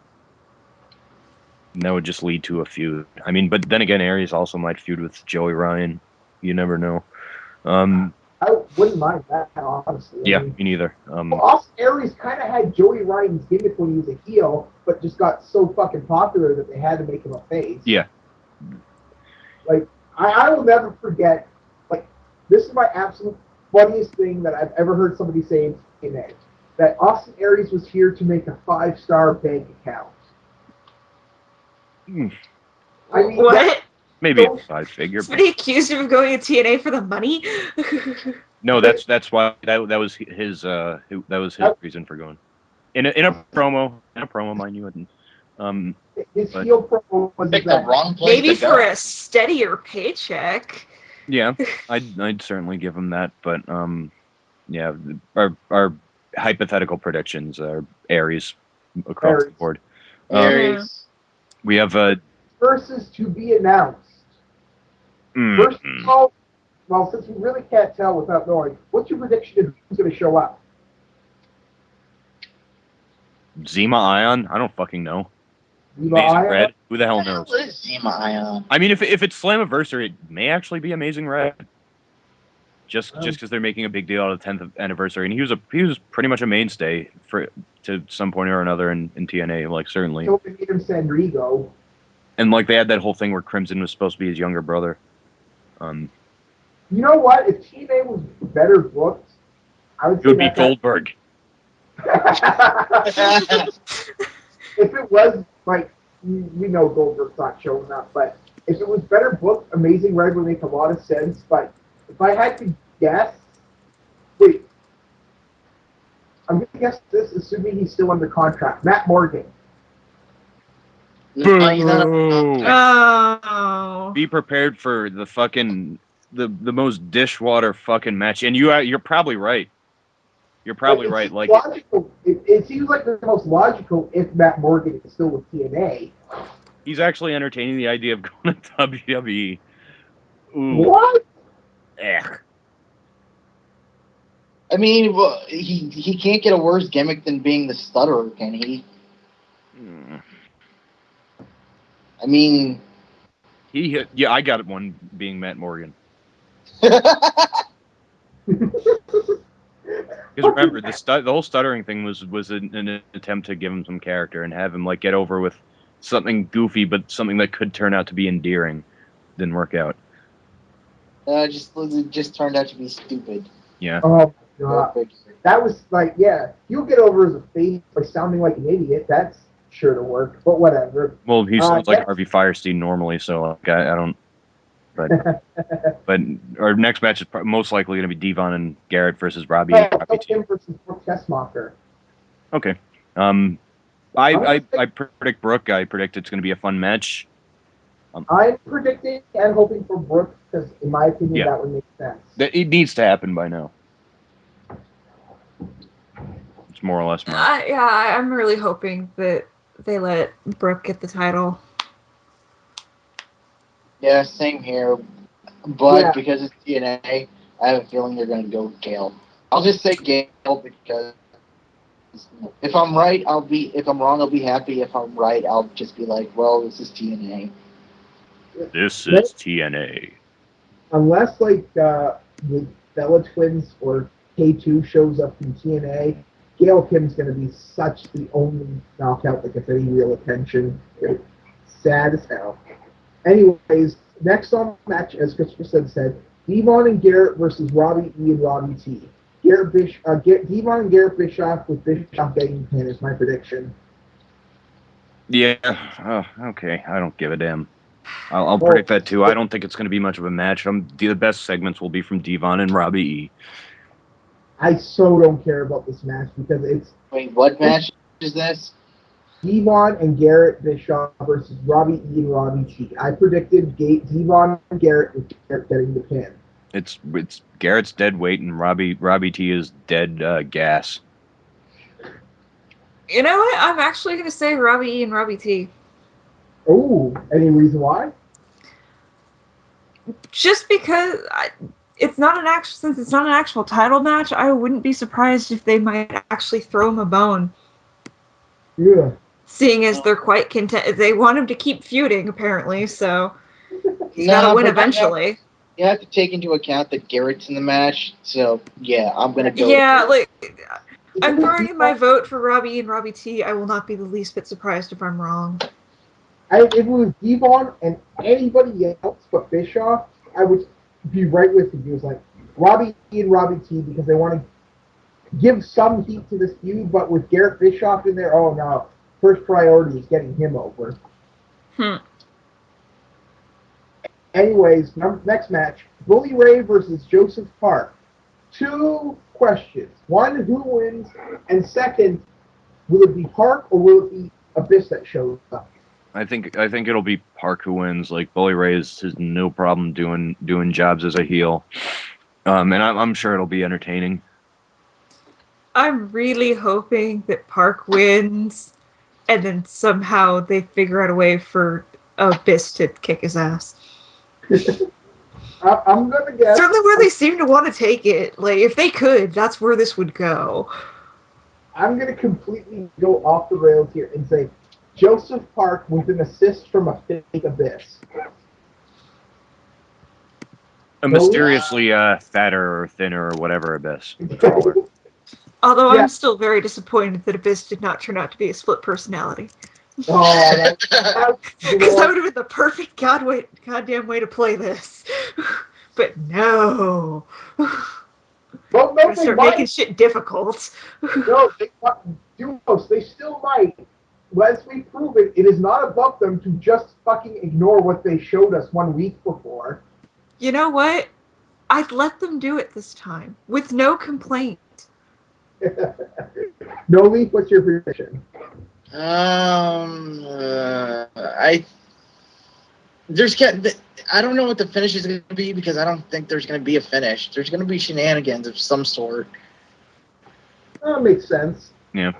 And that would just lead to a feud. I mean, but then again, Aries also might feud with Joey Ryan. You never know. I wouldn't mind that, honestly. Yeah, I mean, me neither. Austin Aries kind of had Joey Ryan's gimmick when he was a heel, but just got so fucking popular that they had to make him a face. Yeah. Like, I will never forget, like, this is my absolute funniest thing that I've ever heard somebody say in TNA. That Austin Aries was here to make a 5-star bank account. I mean, What? Maybe a 5-figure. Somebody accused him of going to TNA for the money? No, that's why that was his reason for going. In a promo, mind you. His heel promo was Pick the that wrong place Maybe to go. for a steadier paycheck. Yeah, I'd certainly give him that, but yeah, our hypothetical predictions are Aries across the board. Aries. We have versus to be announced. First of all, well, since we really can't tell without knowing, what's your prediction of who's going to show up? Zima Ion? I don't fucking know. Zima Amazing Ion? Red? Who the hell knows? What is Zima Ion? I mean, if it's Slammiversary, it may actually be Amazing Red. Just because they're making a big deal out of the 10th anniversary, and he was pretty much a mainstay to some point or another in TNA, like certainly. So we need him Sandrigo. And like they had that whole thing where Crimson was supposed to be his younger brother. You know what? If TNA was better booked, I would say it would be Goldberg. If it was like, we know Goldberg's not showing up, but if it was better booked, Amazing Red would make a lot of sense. But if I had to guess, wait, I'm going to guess this, assuming he's still under contract. Matt Morgan. Oh. Be prepared for the fucking the most dishwater fucking match, and you're probably right. You're probably right. Like logical. It seems like the most logical if Matt Morgan is still with TNA. He's actually entertaining the idea of going to WWE. Ooh. What? Ugh. I mean, well, he can't get a worse gimmick than being the stutterer, can he? I mean, yeah, I got one being Matt Morgan. Because remember, the whole stuttering thing was an attempt to give him some character and have him like get over with something goofy, but something that could turn out to be endearing. Didn't work out. It just turned out to be stupid. Yeah. Oh my god, that was like, yeah, you'll get over as a face by sounding like an idiot. That's sure to work, but whatever. Well, he sounds like Harvey Firestein normally, so like, I don't. But but our next match is most likely going to be Devon and Garrett versus Robbie. Him versus Brooke Tessmacher. Okay. I predict Brooke. I predict it's going to be a fun match. I'm predicting and hoping for Brooke because, in my opinion, that would make sense. It needs to happen by now. It's more or less. Yeah, I'm really hoping that they let Brooke get the title. Yeah, same here. But because it's TNA, I have a feeling they're going to go with Gail. I'll just say Gail because if I'm right, if I'm wrong, I'll be happy. If I'm right, I'll just be like, well, this is TNA. This is TNA. Unless like the Bella Twins or K2 shows up in TNA, Gail Kim's going to be such the only knockout that gets any real attention. It's sad as hell. Anyways, next on the match, as Christopher said, Devon and Garrett versus Robbie E and Robbie T. Devon and Garrett Bischoff with Bischoff getting the pin is my prediction. Yeah. Okay. I don't give a damn. I'll predict that too. I don't think it's going to be much of a match. The best segments will be from Devon and Robbie E. I so don't care about this match because it's... Wait, what match is this? Devon and Garrett Bischoff versus Robbie E and Robbie T. I predicted Devon and Garrett with Garrett getting the pin. It's Garrett's dead weight and Robbie T is dead gas. You know what? I'm actually going to say Robbie E and Robbie T. Oh, any reason why? Just because since it's not an actual title match, I wouldn't be surprised if they might actually throw him a bone. Yeah. Seeing as they're quite content, they want him to keep feuding apparently, so he's got to win eventually. You have to take into account that Garrett's in the match, so yeah, I'm gonna go. Yeah, I'm throwing in my vote for Robbie E and Robbie T. I will not be the least bit surprised if I'm wrong. If it was Devon and anybody else but Bischoff, I would be right with you. It was like Robbie E and Robbie T because they want to give some heat to this feud, but with Garrett Bischoff in there, oh no, first priority is getting him over. Anyways, next match, Bully Ray versus Joseph Park. 2 questions. 1, who wins? And second, will it be Park or will it be Abyss that shows up? I think it'll be Park who wins. Like Bully Ray has no problem doing jobs as a heel, and I'm sure it'll be entertaining. I'm really hoping that Park wins, and then somehow they figure out a way for Abyss to kick his ass. I'm gonna guess. Certainly where they seem to want to take it. Like, if they could, that's where this would go. I'm gonna completely go off the rails here and say Joseph Park with an assist from a fake Abyss. A mysteriously fatter or thinner or whatever Abyss. Although I'm still very disappointed that Abyss did not turn out to be a split personality. Oh, because that would have been the perfect goddamn way to play this. But no. Well, no, start making shit difficult. No, they still might. As we prove it, it is not above them to just fucking ignore what they showed us 1 week before. You know what? I'd let them do it this time with no complaint. Noli, what's your prediction? I don't know what the finish is going to be because I don't think there's going to be a finish. There's going to be shenanigans of some sort. That makes sense. Yeah.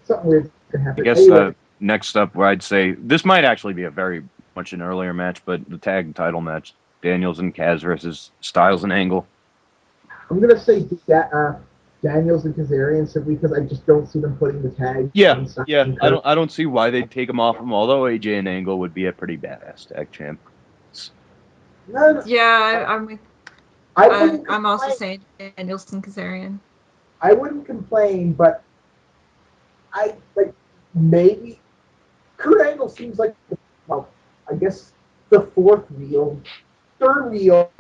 Something weird can happen. I guess anyway. Next up, where I'd say this might actually be a very much an earlier match, but the tag title match: Daniels and Kaz versus Styles and Angle. I'm gonna say Daniels and Kazarian simply because I just don't see them putting the tag. Yeah. I don't see why they'd take them off him. Although AJ and Angle would be a pretty badass tag champ. No, yeah, I'm with. I'm also saying Daniels and Kazarian. I wouldn't complain, but maybe Kurt Angle seems like, well, I guess the third wheel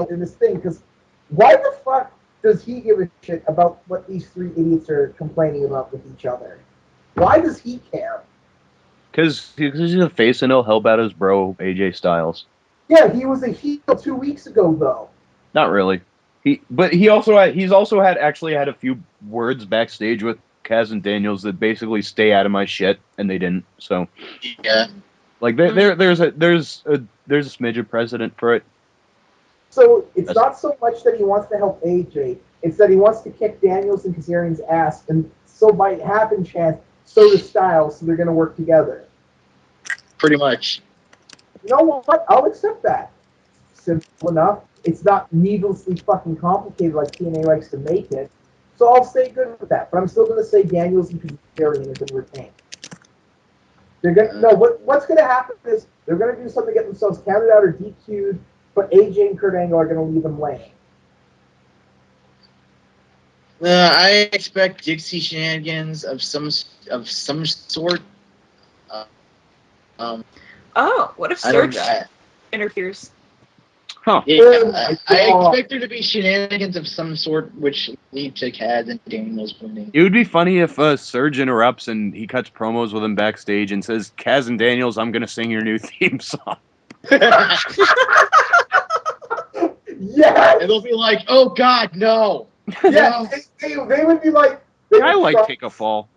in this thing. Because why the fuck does he give a shit about what these 3 idiots are complaining about with each other? Why does he care? Because he's a face and he'll help out his bro AJ Styles. Yeah, he was a heel 2 weeks ago, though. Not really. He's also had a few words backstage with Kaz and Daniels that basically stay out of my shit, and they didn't. So yeah, like there's a smidge of precedent for it. So it's not so much that he wants to help AJ; it's that he wants to kick Daniels and Kazarian's ass, and so by happen chance, so does Styles. So they're going to work together. Pretty much. You know what? I'll accept that. Simple enough. It's not needlessly fucking complicated like TNA likes to make it. So I'll stay good with that. But I'm still going to say Daniels and Kazarian is going to retain. They're gonna no. What's gonna happen is they're gonna do something to get themselves counted out or DQ'd, but AJ and Kurt Angle are gonna leave them laying. I expect Dixie shenanigans of some sort. What if Serge interferes? Huh. Yeah, I expect there to be shenanigans of some sort which lead to Kaz and Daniels winning. It would be funny if Serge interrupts and he cuts promos with him backstage and says, Kaz and Daniels, I'm going to sing your new theme song. Yeah. And they'll be like, oh, God, no. Yeah, they would be like... I like Take a Fall.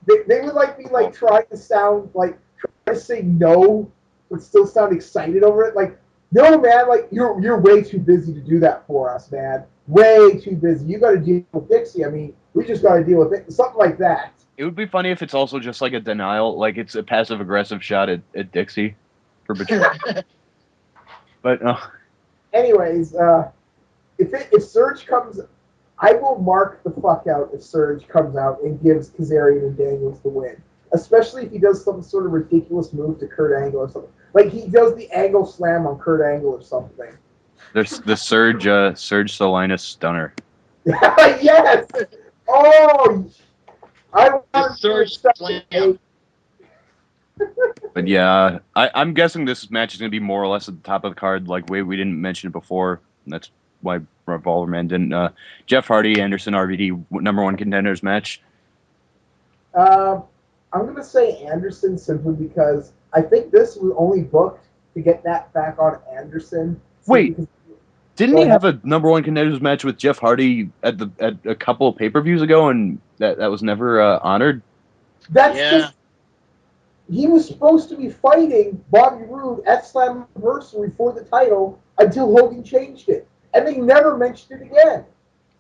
They would like be like trying to sound like, trying to say no, but still sound excited over it. Like, no, man, like, you're way too busy to do that for us, man. Way too busy. You got to deal with Dixie. I mean, we just got to deal with it. Something like that. It would be funny if it's also just like a denial, like it's a passive-aggressive shot at Dixie for betrayal. But, anyways, if Serge comes... I will mark the fuck out if Serge comes out and gives Kazarian and Daniels the win. Especially if he does some sort of ridiculous move to Kurt Angle or something. Like he does the angle slam on Kurt Angle or something. There's the Serge Salinas stunner. Yes! Oh! I want Serge slam. But yeah, I'm guessing this match is going to be more or less at the top of the card. Like we didn't mention it before. And that's why Revolverman didn't. Jeff Hardy, Anderson, RVD, #1 contenders match. I'm going to say Anderson simply because I think this was only booked to get that back on Anderson. Wait, didn't he have a #1 contenders match with Jeff Hardy at a couple of pay-per-views ago, and that was never honored? That's just... He was supposed to be fighting Bobby Roode at Slammiversary for the title until Hogan changed it. And they never mentioned it again.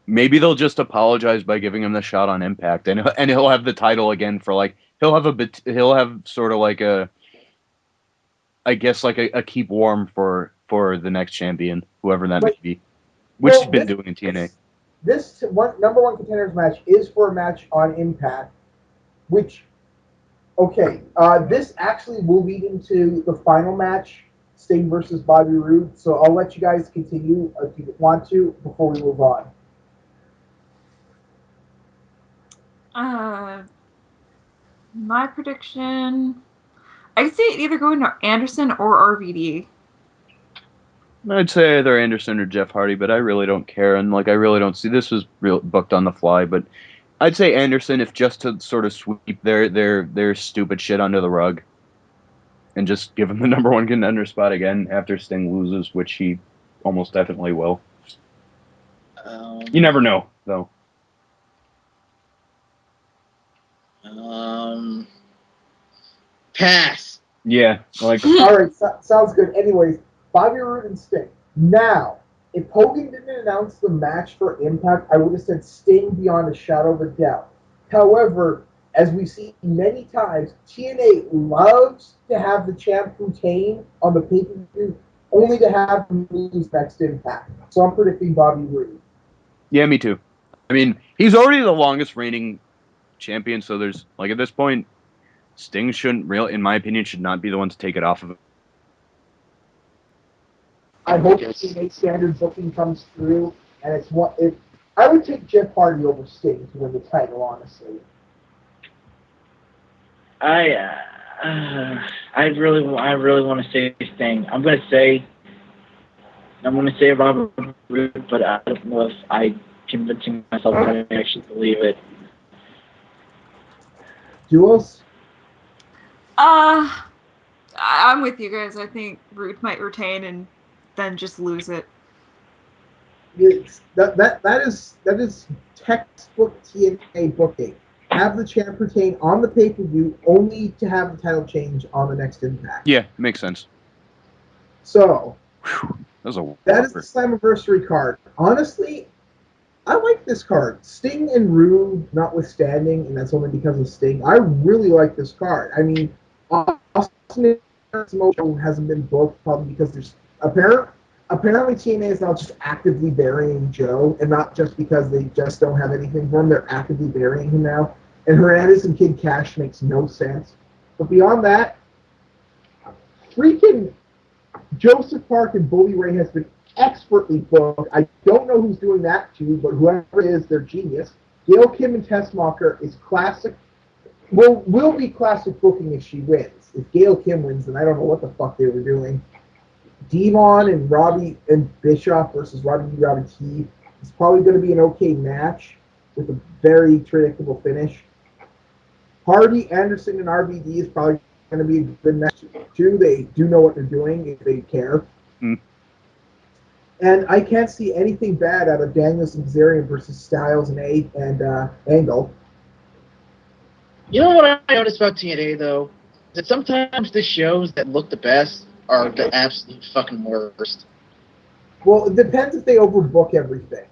Maybe they'll just apologize by giving him the shot on Impact, and he'll have the title again for like he'll have sort of like a, I guess like a keep warm for the next champion, whoever that may be, which he's been doing in TNA. This #1 contenders match is for a match on Impact, which, okay, this actually will lead into the final match. Sting versus Bobby Roode. So I'll let you guys continue if you want to before we move on. My prediction, I could see it either going to Anderson or RVD. I'd say either Anderson or Jeff Hardy, but I really don't care, and like I really don't see this was real booked on the fly. But I'd say Anderson, if just to sort of sweep their stupid shit under the rug. And just give him the #1 contender spot again after Sting loses, which he almost definitely will. You never know, though. Pass. Yeah. Like. All right, sounds good. Anyways, Bobby Roode and Sting. Now, if Hogan didn't announce the match for Impact, I would have said Sting beyond a shadow of a doubt. However, as we've seen many times, TNA loves to have the champ retain on the pay-per-view, only to have him lose next Impact. So I'm predicting Bobby Roode. Yeah, me too. I mean, he's already the longest reigning champion, so there's, like, at this point, Sting shouldn't, in my opinion, should not be the one to take it off of him. I hope the TNA standard booking comes through, and it's what if I would take Jeff Hardy over Sting to win the title, honestly. I really want to say Sting. I'm gonna say Robert Roode, but I don't know if I'm convincing myself that I actually believe it. Jules? I'm with you guys. I think Roode might retain and then just lose it. That is textbook TNA booking. Have the champ retain on the pay-per-view, only to have the title change on the next Impact. Yeah, makes sense. So, that is the Slammiversary card. Honestly, I like this card. Sting and Roode notwithstanding, and that's only because of Sting, I really like this card. I mean, Austin and Samoa Joe hasn't been booked probably because there's apparently TNA is now just actively burying Joe, and not just because they just don't have anything for him. They're actively burying him now. And Hernandez and Kid Cash makes no sense. But beyond that, freaking Joseph Park and Bully Ray has been expertly booked. I don't know who's doing that too, but whoever it is, they're genius. Gail Kim and Tessmacher is classic. Will be classic booking if she wins. If Gail Kim wins, then I don't know what the fuck they were doing. Devon and Robbie and Bischoff versus Robbie T is probably going to be an okay match with a very predictable finish. Hardy, Anderson, and RVD is probably going to be a good match too. They do know what they're doing if they care. Mm. And I can't see anything bad out of Daniels and Kazarian versus Styles and Angle. You know what I noticed about TNA though? That sometimes the shows that look the best are the absolute fucking worst. Well, it depends if they overbook everything.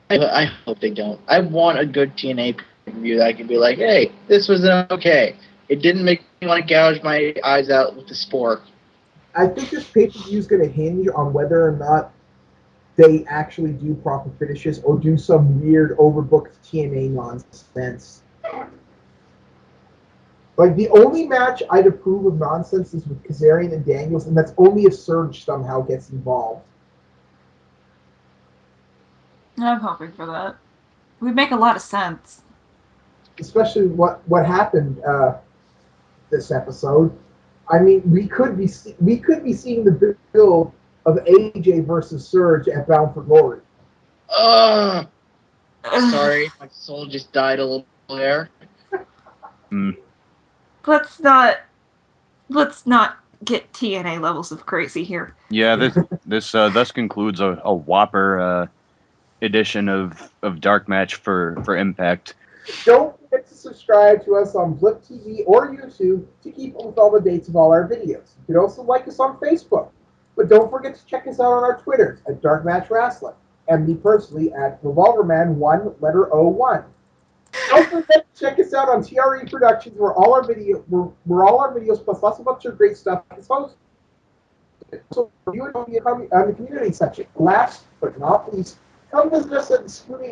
I hope they don't. I want a good TNA review that I can be like, hey, this was okay. It didn't make me want to gouge my eyes out with the sport. I think this pay-per-view is going to hinge on whether or not they actually do proper finishes or do some weird overbooked TNA nonsense. Like, the only match I'd approve of nonsense is with Kazarian and Daniels, and that's only if Serge somehow gets involved. I'm hoping for that. It would make a lot of sense. Especially what happened this episode. I mean, we could be seeing the build of AJ versus Serge at Bound for Glory. Sorry, my soul just died a little there. Let's not get TNA levels of crazy here. Yeah, this thus concludes a whopper edition of DarkMatch for Impact. Don't forget to subscribe to us on Blip TV or YouTube to keep up with all the dates of all our videos. You can also like us on Facebook. But don't forget to check us out on our Twitters at DarkMatch Wrestling and me personally at RevolverMan1 letter O1. Don't forget to check us out on TRE Productions where all our videos plus lots of other great stuff is hosted. So you would be on the community section. Last but not least, come visit us at the Spooning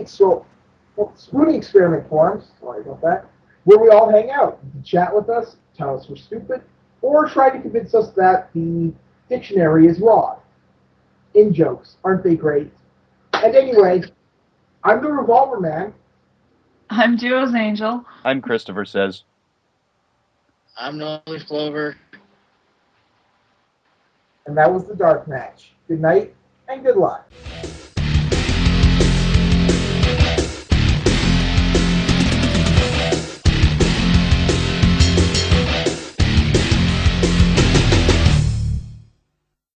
Experiment forums, sorry about that, where we all hang out. You can chat with us, tell us we're stupid, or try to convince us that the dictionary is wrong. In jokes, aren't they great? And anyway, I'm the Revolver Man. I'm Duo's Angel. I'm CHRISTOPHERSAYS. I'm Knowledge Clover. And that was the Dark Match. Good night and good luck.